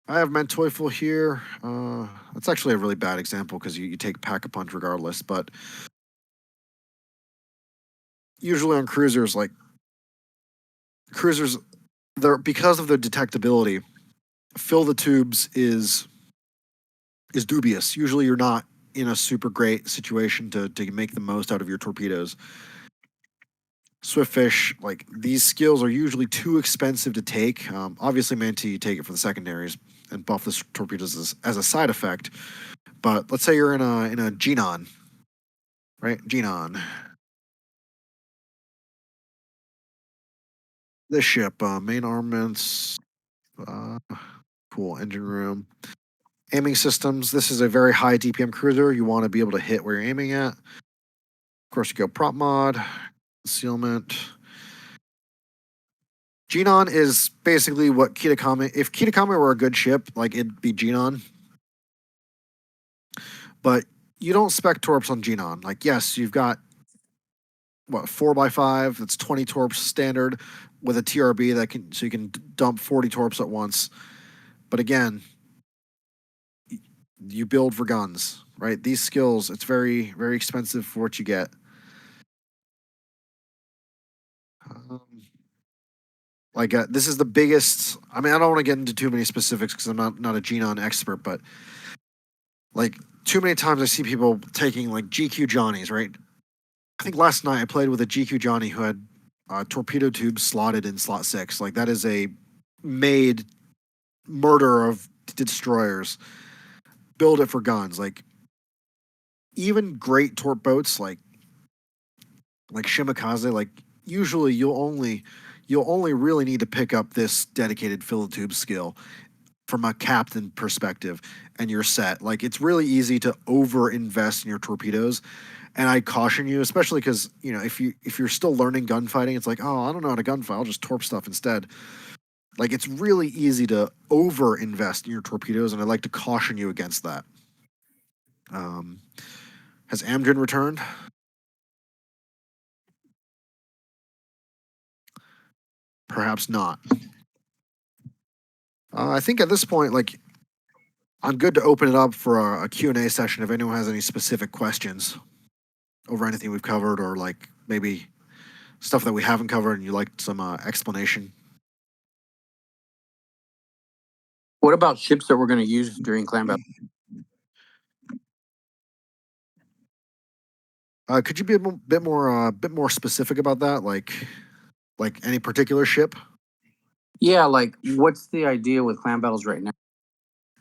I have Manteufel here. That's actually a really bad example because you take Pack-a-Punch regardless, but usually on cruisers, they're because of their detectability, fill the tubes is dubious. Usually you're not in a super great situation to make the most out of your torpedoes. Swiftfish, like these skills are usually too expensive to take. Obviously, Mantee, you take it for the secondaries and buff the torpedoes as a side effect. But let's say you're in a Genon, right? Genon. This ship, main armaments, cool engine room, aiming systems. This is a very high DPM cruiser. You want to be able to hit where you're aiming at. Of course, you go prop mod, concealment. Genon is basically what Kitakami. If Kitakami were a good ship, like it'd be Genon. But you don't spec torps on Genon. Like, yes, you've got what 4x5. That's 20 torps standard with a TRB so you can dump 40 torps at once. But again, you build for guns, right? These skills, it's very, very expensive for what you get. This is the biggest. I mean, I don't want to get into too many specifics because I'm not a Genon expert, but Like too many times I see people taking like GQ Johnnies, right? I think last night I played with a GQ Johnny who had torpedo tubes slotted in slot 6. Like that is a made murder of destroyers. Build it for guns. Like even great torp boats like Shimakaze, like usually you'll only really need to pick up this dedicated fill tube skill from a captain perspective, and you're set. Like it's really easy to over invest in your torpedoes, and I caution you, especially because if you're still learning gunfighting, it's like, oh, I don't know how to gunfight, I'll just torp stuff instead. Like it's really easy to over invest in your torpedoes, and I'd like to caution you against that. Has Amgen returned? Perhaps not. I think at this point, like, I'm good to open it up for a Q&A session if anyone has any specific questions over anything we've covered, or like maybe stuff that we haven't covered and you like some explanation. What about ships that we're going to use during clan battle? Could you be a bit more specific about that? Like any particular ship? Yeah, like what's the idea with clan battles right now?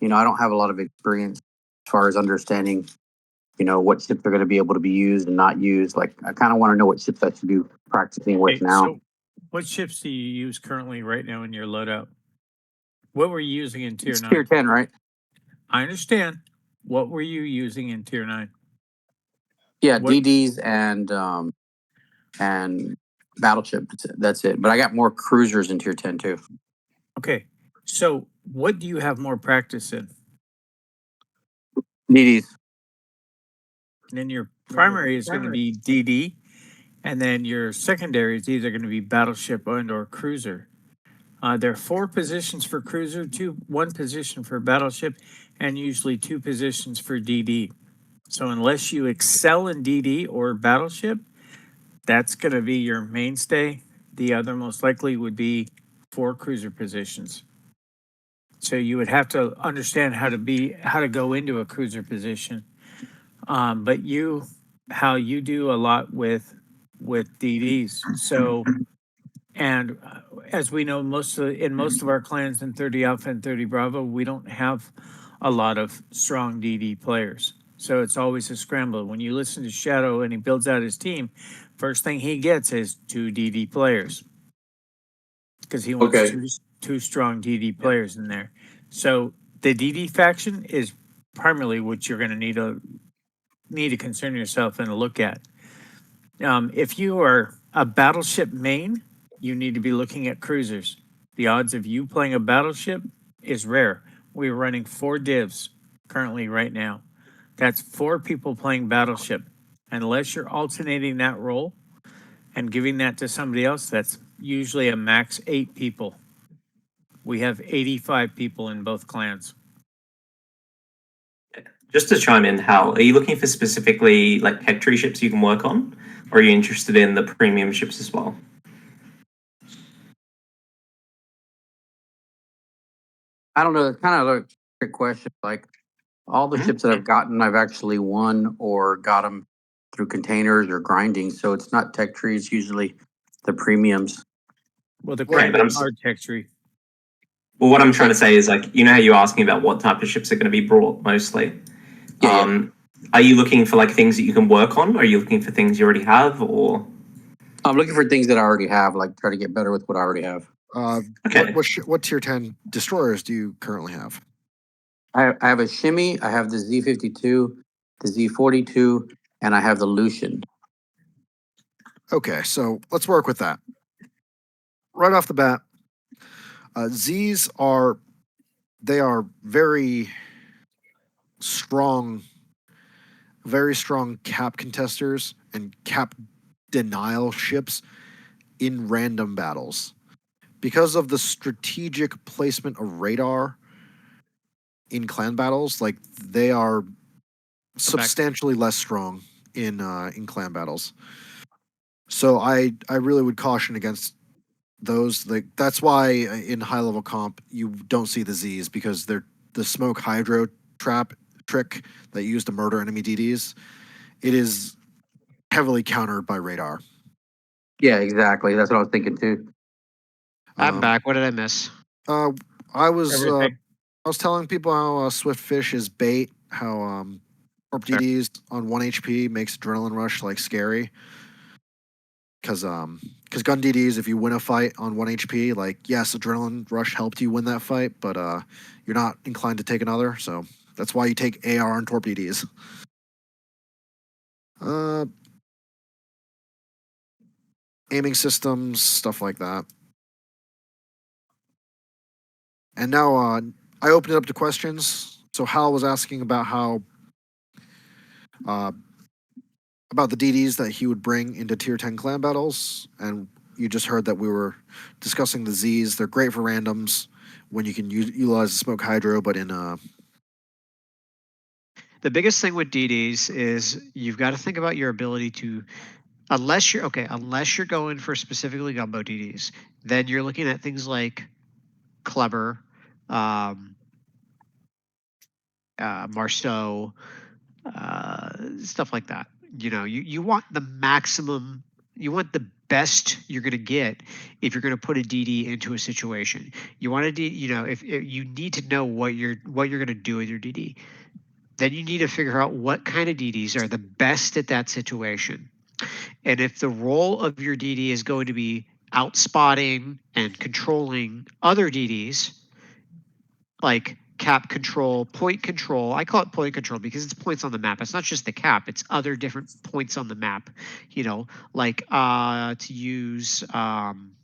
I don't have a lot of experience as far as understanding, what ships are going to be able to be used and not used. Like, I kind of want to know what ships I should be practicing with now. So what ships do you use currently right now in your loadout? What were you using in Tier 9? Tier 10, right? I understand. What were you using in Tier 9? Yeah, DDs and battleship. That's it. But I got more cruisers in Tier 10 too. Okay. So what do you have more practice in? DDs. And then your primary is going to be DD, and then your secondary is either going to be battleship or cruiser. There are 4 positions for cruiser, 1 position for battleship, and usually 2 positions for DD. So unless you excel in DD or battleship, that's going to be your mainstay. The other most likely would be 4 cruiser positions. So you would have to understand how to go into a cruiser position. But how you do a lot with DDs. So, and as we know, in most of our clans in 30 Alpha and 30 Bravo, we don't have a lot of strong DD players. So it's always a scramble. When you listen to Shadow and he builds out his team, first thing he gets is 2 DD players, because he wants two strong DD players in there. So the DD faction is primarily what you're going to need to concern yourself and look at. If you are a battleship main, you need to be looking at cruisers. The odds of you playing a battleship is rare. We're running 4 divs currently right now. That's 4 people playing battleship. Unless you're alternating that role and giving that to somebody else, that's usually a max 8 people. We have 85 people in both clans. Just to chime in, Hal, are you looking for specifically like tech tree ships you can work on, or are you interested in the premium ships as well? I don't know. It's kind of a trick question. Like all the ships that I've gotten, I've actually won or got them through containers or grinding. So it's not tech trees, usually the premiums. Well, the premiums are tech tree. Well, what I'm trying to say is, like, how you're asking about what type of ships are going to be brought mostly. Are you looking for like things that you can work on, or are you looking for things you already have, or? I'm looking for things that I already have, like try to get better with what I already have. What Tier 10 destroyers do you currently have? I have a Shimmy, I have the Z52, the Z42, and I have the Lucian. Okay, so let's work with that. Right off the bat, Zs are very strong cap contesters and cap denial ships in random battles. Because of the strategic placement of radar in clan battles, like they are substantially less strong in clan battles. So I really would caution against those. Like that's why in high level comp you don't see the Zs, because the smoke hydro trap trick that you use to murder enemy DDs, it is heavily countered by radar. Yeah, exactly. That's what I was thinking too. I'm Um, back. What did I miss? I was Everything. I was telling people how Swift Fish is bait, how Torp Fair. DDs on 1 HP makes Adrenaline Rush like scary. Because gun DDs, if you win a fight on 1 HP, like yes, Adrenaline Rush helped you win that fight, but you're not inclined to take another, so that's why you take AR and Torp DDs. Aiming systems, stuff like that. And now I opened it up to questions. So Hal was asking about how about the DDs that he would bring into tier 10 clan battles, and you just heard that we were discussing the Z's. They're great for randoms when you can utilize the smoke hydro, but in The biggest thing with DDs is you've got to think about your ability to, unless you're going for specifically gumbo DDs, then you're looking at things like Kleber, Marceau, stuff like that. You know, you want the maximum, you want the best you're going to get if you're going to put a DD into a situation. You want to, you know, if you need to know what you're going to do with your DD, then you need to figure out what kind of DDs are the best at that situation. And if the role of your DD is going to be outspotting and controlling other DDs, like cap control, point control. I call it point control because it's points on the map. It's not just the cap, it's other different points on the map. You know, like to use Land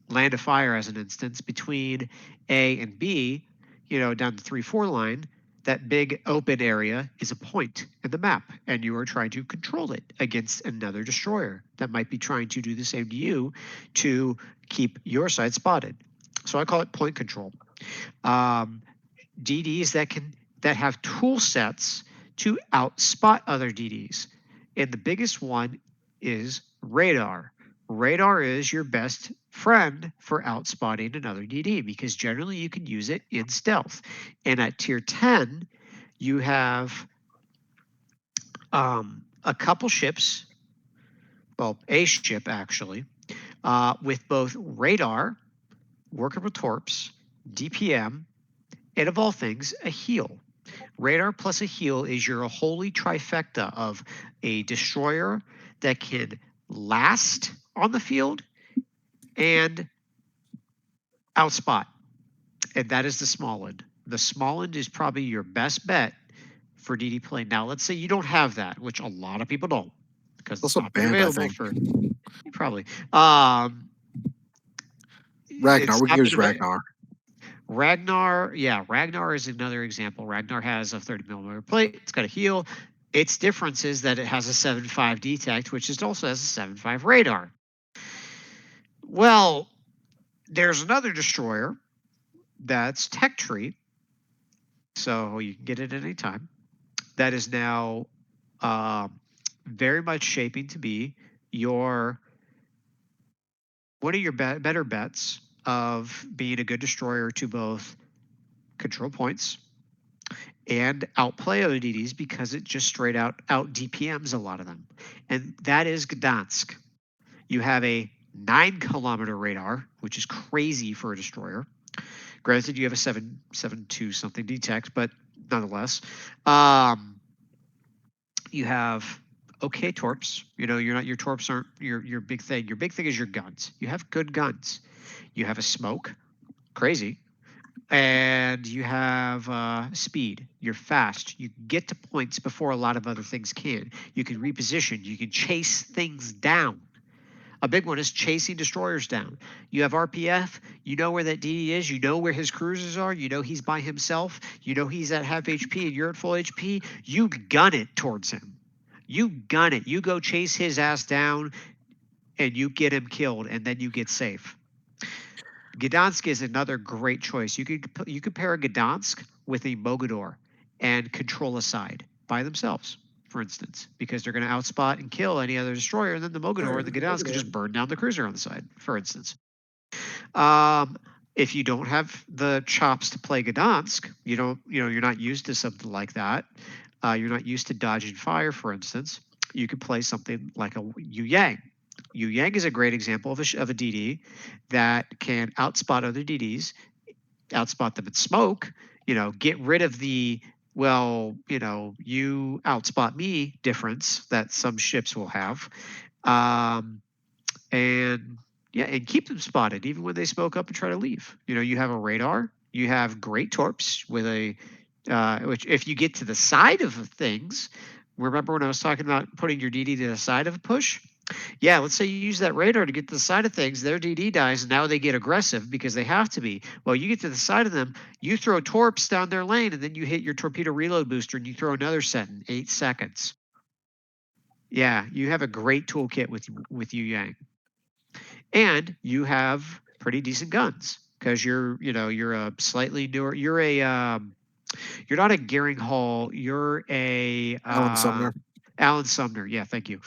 of Fire as an instance, between A and B, you know, down the 3-4 line, that big open area is a point in the map, and you are trying to control it against another destroyer that might be trying to do the same to you to keep your side spotted. So I call it point control. DDs that have tool sets to outspot other DDs. And the biggest one is radar. Radar is your best friend for outspotting another DD because generally you can use it in stealth. And at tier 10, you have a couple ships, well, a ship actually, with both radar, working with torps, DPM, and of all things, a heal. Radar plus a heal is your holy trifecta of a destroyer that can last on the field and outspot. And that is the Smallland. The Smallland is probably your best bet for DD play. Now, let's say you don't have that, which a lot of people don't, because it's also not banned, available I think. for probably. Ragnar, we can use Ragnar. Ragnar is another example. Ragnar has a 30mm plate. It's got a heal. Its difference is that it has a 7.5 detect, which also has a 7.5 radar. Well, there's another destroyer that's tech tree, so you can get it at any time. That is now very much shaping to be one of your better bets of being a good destroyer to both control points and outplay other DDs because it just straight out DPMs a lot of them. And that is Gdansk. You have a 9-kilometer radar, which is crazy for a destroyer. Granted, you have a 7.2 something detect, but nonetheless. You have okay torps. You know, your torps aren't your big thing. Your big thing is your guns. You have good guns. You have a smoke, crazy. And you have speed. You're fast. You get to points before a lot of other things can. You can reposition. You can chase things down. A big one is chasing destroyers down. You have RPF. You know where that DD is. You know where his cruisers are. You know he's by himself. You know he's at half HP and you're at full HP. You gun it towards him. You gun it. You go chase his ass down and you get him killed and then you get safe. Gdansk is another great choice. You could pair a Gdansk with a Mogador and control a side by themselves, for instance, because they're going to outspot and kill any other destroyer, and then the Mogador and the Gdansk can just burn down the cruiser on the side, for instance. If you don't have the chops to play Gdansk, you're not used to something like that. You're not used to dodging fire, for instance. You could play something like a Yu Yang. Yu Yang is a great example of a DD that can outspot other DDs, outspot them in smoke. Get rid of the you outspot me difference that some ships will have. And yeah, and keep them spotted even when they smoke up and try to leave. You have a radar, you have great torps with a which if you get to the side of things, remember when I was talking about putting your DD to the side of a push? Yeah, let's say you use that radar to get to the side of things, their DD dies, and now they get aggressive because they have to be. Well, you get to the side of them, you throw torps down their lane, and then you hit your torpedo reload booster and you throw another set in 8 seconds. Yeah, you have a great toolkit with Yu Yang. And you have pretty decent guns because you're a slightly newer. You're not a Gearing Hall. You're a Alan Sumner. Alan Sumner. Yeah, thank you.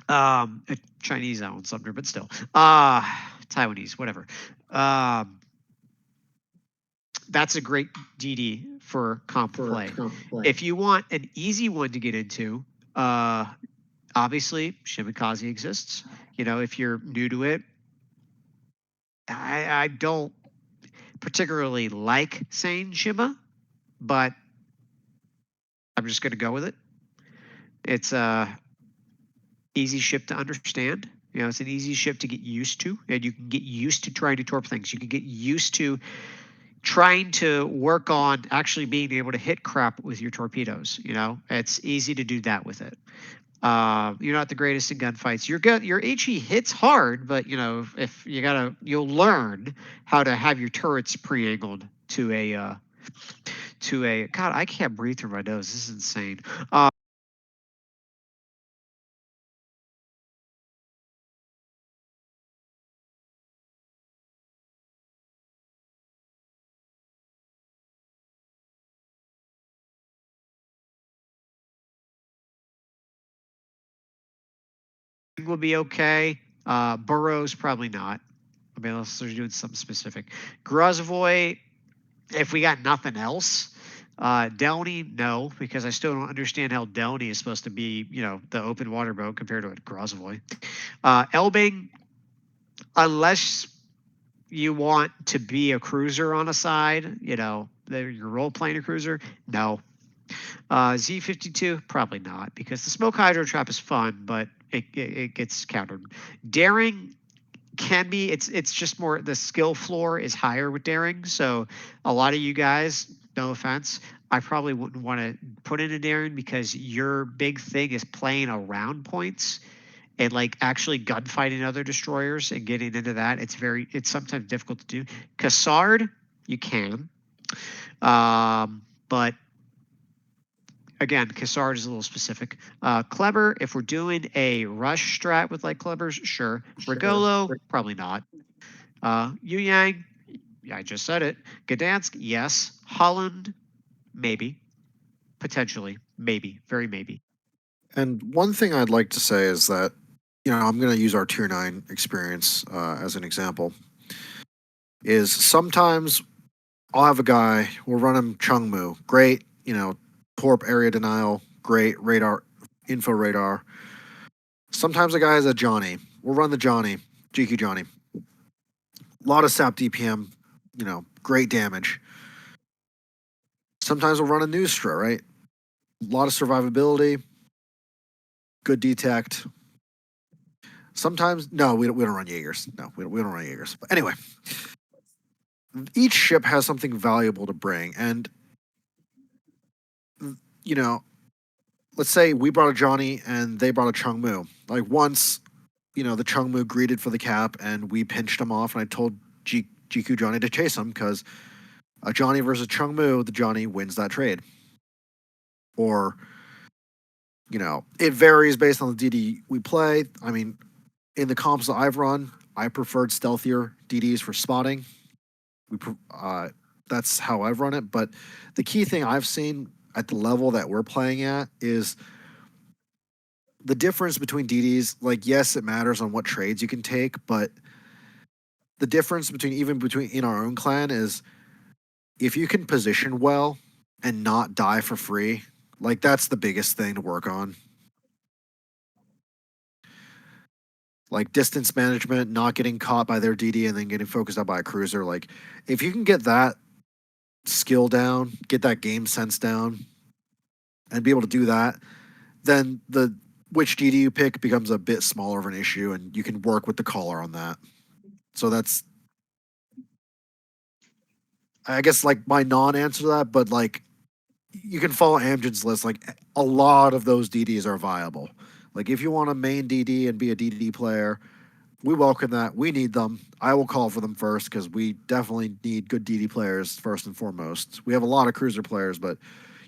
A Chinese Alan Sumner, but still, Taiwanese, whatever. That's a great DD for comp play. If you want an easy one to get into, obviously Shimikaze exists. If you're new to it, I don't particularly like saying Shima, but I'm just going to go with it. It's a easy ship to understand. It's an easy ship to get used to, and you can get used to trying to torp things. You can get used to trying to work on actually being able to hit crap with your torpedoes. It's easy to do that with it. You're not the greatest in gunfights. You're good. Your HE hits hard, but if you'll learn how to have your turrets pre-angled to a God. I can't breathe through my nose. This is insane. Will be okay. Burrows probably not. I mean, unless they're doing something specific. Grozovoy, if we got nothing else. Downey, no, because I still don't understand how Downey is supposed to be, the open water boat compared to a Grozovoy. Elbing, unless you want to be a cruiser on a side, you're role playing a cruiser, no. Z52, probably not, because the smoke hydro trap is fun, but it gets countered. Daring can be, it's just more, the skill floor is higher with daring, so a lot of you guys, no offense, I probably wouldn't want to put in a daring because your big thing is playing around points and like actually gunfighting other destroyers and getting into that. It's sometimes difficult to do. Cassard, you can, but again, Cassard is a little specific. Clever, if we're doing a rush strat with like Clevers, sure. Regolo, probably not. Yu Yang, I just said it. Gdansk, yes. Holland, maybe. Potentially. Maybe. Very maybe. And one thing I'd like to say is that, I'm going to use our Tier 9 experience as an example, is sometimes I'll have a guy, we'll run him Chungmu, great, torp area denial, great radar, info radar. Sometimes a guy has a Johnny, we'll run the Johnny, GQ Johnny. A lot of SAP DPM, great damage. Sometimes we'll run a Nustra, right? A lot of survivability, good detect. Sometimes, no, we don't run Jaegers. No, we don't run Jaegers. But anyway, each ship has something valuable to bring. And, let's say we brought a Johnny and they brought a Chungmu. Like once, the Chungmu greeted for the cap and we pinched him off and I told GQ Johnny to chase him because a Johnny versus Chungmu, the Johnny wins that trade. Or, it varies based on the DD we play. I mean, in the comps that I've run, I preferred stealthier DDs for spotting. That's how I've run it. But the key thing I've seen at the level that we're playing at is the difference between DDs. Like, yes, it matters on what trades you can take, but the difference between in our own clan is if you can position well and not die for free, like that's the biggest thing to work on. Like distance management, not getting caught by their DD and then getting focused out by a cruiser. Like if you can get that skill down, get that game sense down, and be able to do that, then the which DD you pick becomes a bit smaller of an issue, and you can work with the caller on that. So that's, I guess, like my non-answer to that, but like you can follow Amgen's list. Like a lot of those DDs are viable. Like if you want a main DD and be a DD player, we welcome that. We need them. I will call for them first because we definitely need good DD players first and foremost. We have a lot of cruiser players, but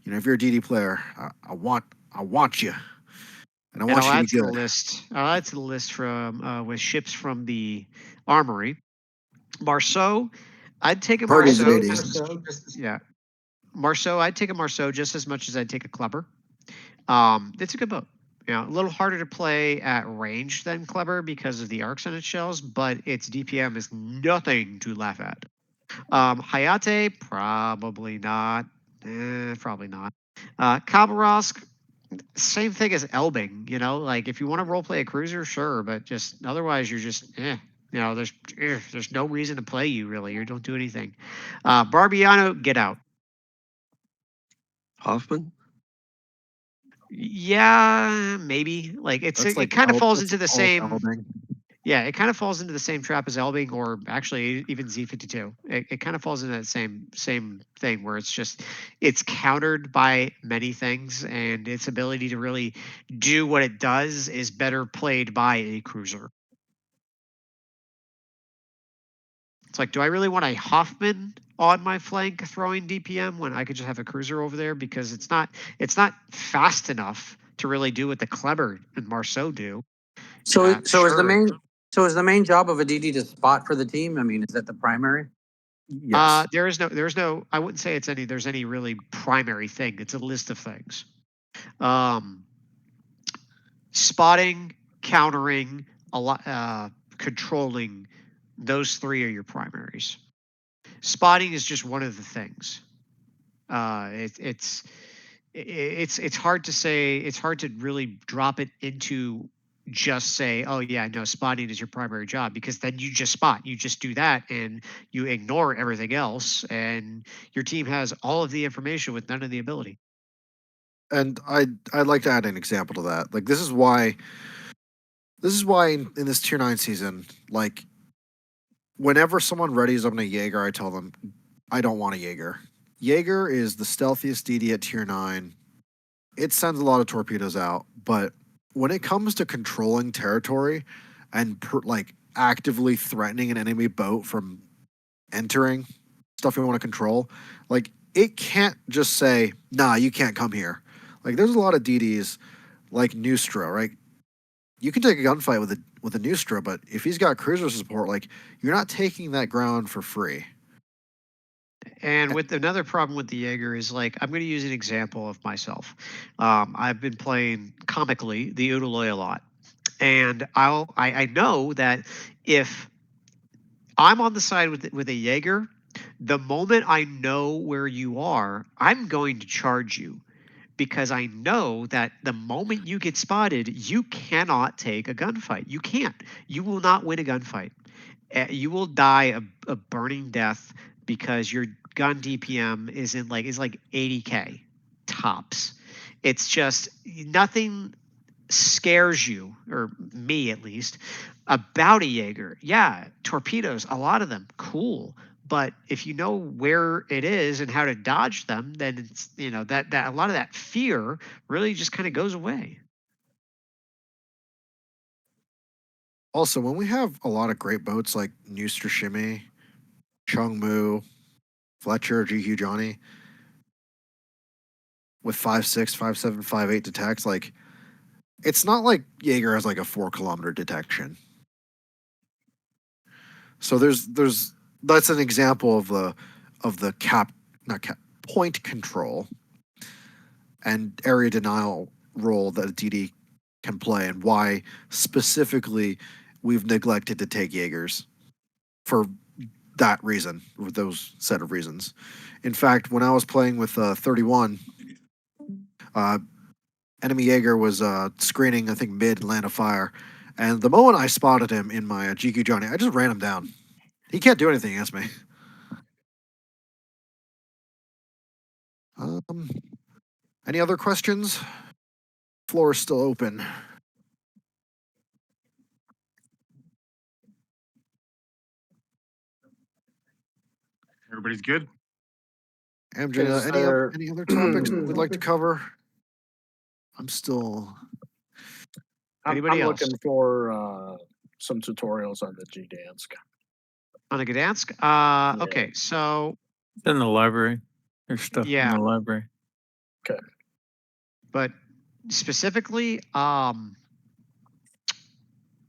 you know if you're a DD player, I want you, and I want I'll you add to be to the good. list. I'll add to the list from with ships from the armory. Marceau, I'd take a Party's an Marceau. 80s. Yeah, Marceau. I'd take a Marceau just as much as I'd take a Kleber. It's a good boat. You know, a little harder to play at range than Kleber because of the arcs on its shells, but its DPM is nothing to laugh at. Hayate, probably not. Probably not. Khabarovsk, same thing as Elbing. You know, like if you want to role play a cruiser, sure, but just otherwise, you're just You know, there's no reason to play you really. You don't do anything. Barbiano, get out. Hoffman? Yeah, maybe. Like it kind of falls into the same. Yeah, it kind of falls into the same trap as Elbing, or actually even Z52. It kind of falls into that same thing where it's countered by many things, and its ability to really do what it does is better played by a cruiser. It's like, do I really want a Hoffman on my flank throwing DPM when I could just have a cruiser over there because it's not fast enough to really do what the Kleber and Marceau do. So is Sure. the main job of a DD to spot for the team? I mean, is that the primary? Yes. There's no, I wouldn't say there's any really primary thing. It's a list of things. Spotting, countering, controlling, those three are your primaries. Spotting is just one of the things. It's hard to say. It's hard to really drop it into just say, oh yeah, no, spotting is your primary job, because then you just spot. You just do that and you ignore everything else, and your team has all of the information with none of the ability. And I'd like to add an example to that. Like this is why in this tier 9 season, like whenever someone readies up on a Jaeger, I tell them I don't want a Jaeger. Jaeger is the stealthiest DD at tier 9. It sends a lot of torpedoes out, but when it comes to controlling territory and like actively threatening an enemy boat from entering stuff we want to control, like it can't just say, nah, you can't come here. Like there's a lot of DDs like Nustra, right? You can take a gunfight with a Nustra, but if he's got cruiser support, like you're not taking that ground for free. And with another problem with the Jaeger is, like, I'm going to use an example of myself. I've been playing comically the Udaloy a lot, and I know that if I'm on the side with a Jaeger, the moment I know where you are, I'm going to charge you, because I know that the moment you get spotted, you cannot take a gunfight. You can't. You will not win a gunfight. You will die a burning death because your gun DPM is like 80k tops. It's just nothing scares you, or me at least, about a Jaeger. Yeah, torpedoes, a lot of them, cool. But if you know where it is and how to dodge them, then it's, you know, that a lot of that fear really just kind of goes away. Also, when we have a lot of great boats like Nustra Shimmy, Chung Mu, Fletcher, GQ Johnny, with 5.6, 5.7, 5.8 detects, like it's not like Jaeger has like a 4-kilometer detection. So there's that's an example of the point control and area denial role that a DD can play, and why specifically we've neglected to take Jaegers. for that reason, with those set of reasons. In fact, when I was playing with 31, enemy Jaeger was screening, I think, mid Land of Fire. And the moment I spotted him in my GQ Johnny, I just ran him down. He can't do anything against me. Any other questions? Floor is still open. Everybody's good? Amgen, Is there- any other topics we'd like to cover? I'm still. I'm Anybody else? looking for some tutorials on the Gdansk. On the Gdansk? Okay, so It's in the library. There's stuff Yeah. in the library. but specifically, I'm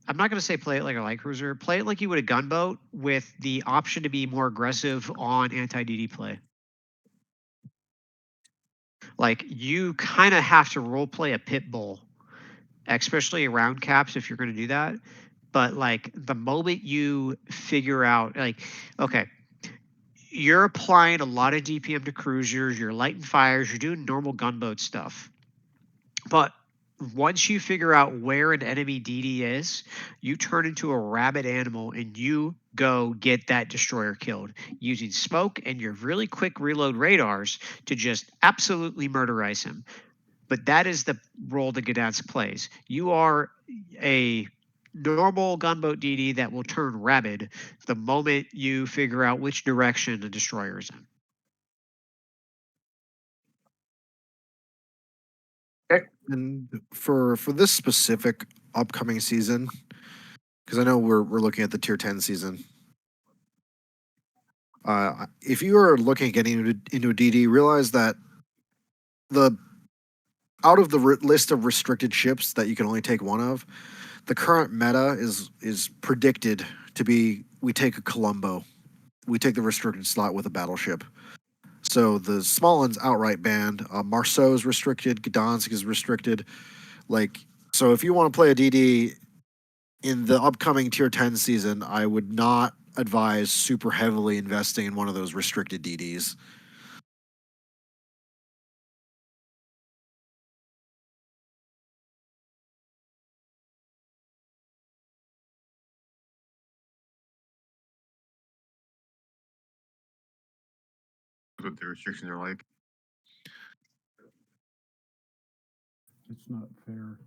not going to say play it like a light cruiser. Play it like you would a gunboat with the option to be more aggressive on anti-DD play. Like, you kind of have to role play a pit bull, especially around caps if you're going to do that. But like the moment you figure out, like, okay, you're applying a lot of DPM to cruisers, you're lighting fires, you're doing normal gunboat stuff. But once you figure out where an enemy DD is, you turn into a rabid animal and you go get that destroyer killed using smoke and your really quick reload radars to just absolutely murderize him. But that is the role that Gdansk plays. You are a normal gunboat DD that will turn rabid the moment you figure out which direction the destroyer is in. And for this specific upcoming season, because I know we're looking at the tier 10 season. If you are looking at getting into a DD, realize that out of the list of restricted ships that you can only take one of, the current meta is predicted to be we take a Colombo, we take the restricted slot with a battleship. So the small one's outright banned. Marceau is restricted. Gdansk is restricted. Like, so if you want to play a DD in the upcoming tier 10 season, I would not advise super heavily investing in one of those restricted DDs. What the restrictions are like. It's not fair.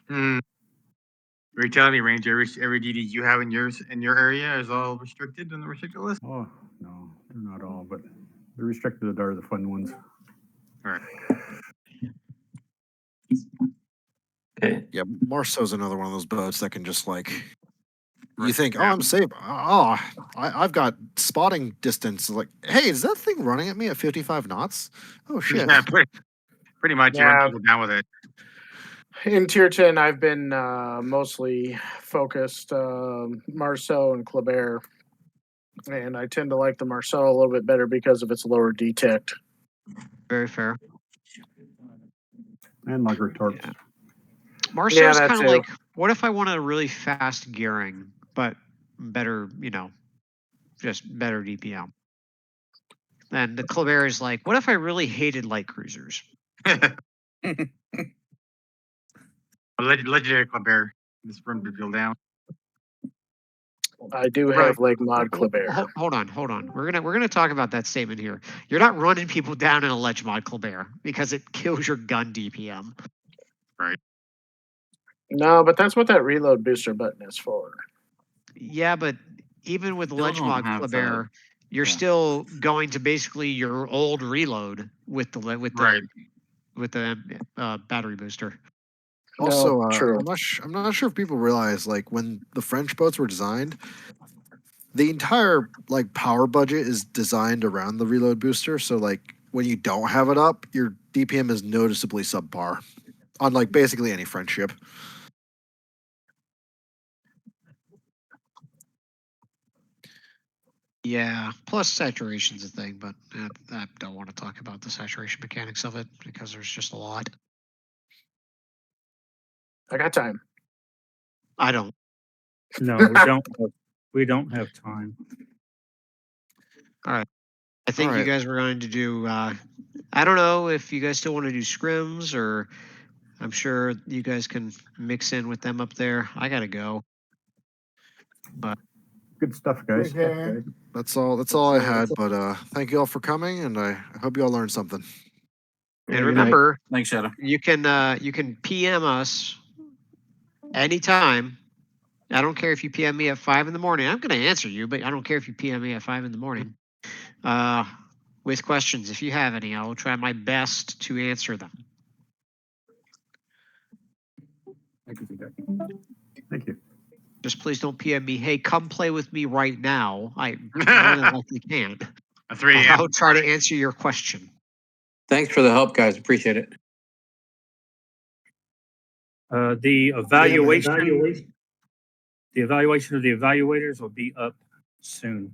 Are you telling me, Ranger, every DD you have in your area is all restricted on the restricted list? Oh, no, they're not all, but the restricted are the fun ones. All right. Okay. Yeah, Marceau's another one of those boats that can just like. You think, oh, I'm safe. Oh, I've got spotting distance. Like, hey, is that thing running at me at 55 knots? Oh shit! Yeah, pretty much. You run people down with it. In tier 10, I've been mostly focused Marceau and Kleber. And I tend to like the Marceau a little bit better because of its lower detect. Very fair. And Margaret Torps. Yeah. Marceau's that kind of too. like, what if I want a really fast gearing, but better, just better DPM? And the Kleber is like, what if I really hated light cruisers? Legendary Kleber. Just run people down. I do have Lake Mod Kleber. Hold on. We're gonna talk about that statement here. You're not running people down in a ledge mod Kleber because it kills your gun DPM. Right. No, but that's what that reload booster button is for. Yeah, but even with Still ledge don't mod have Kleber, you're yeah. still going to basically your old reload with the battery booster. Also, true. I'm not sure if people realize, like, when the French boats were designed, the entire like power budget is designed around the reload booster. So like when you don't have it up, your DPM is noticeably subpar on like basically any French ship. Yeah, plus saturation's a thing, but I don't want to talk about the saturation mechanics of it because there's just a lot. I got time. I don't. No, we don't. We don't have time. All right. I think you right. guys were going to do. I don't know if you guys still want to do scrims, or I'm sure you guys can mix in with them up there. I gotta go. But Good stuff, guys. That's all I had. But thank you all for coming, and I hope you all learned something. and remember, Thanks, Shadow. you can PM us anytime. I don't care if you PM me at 5 in the morning. I'm going to answer you, but I don't care if you PM me at 5 in the morning. With questions, if you have any, I will try my best to answer them. Thank you. Just please don't PM me. Hey, come play with me right now. I more than likely can't. A 3 a.m. I'll try to answer your question. Thanks for the help, guys. Appreciate it. The evaluation of the evaluators will be up soon.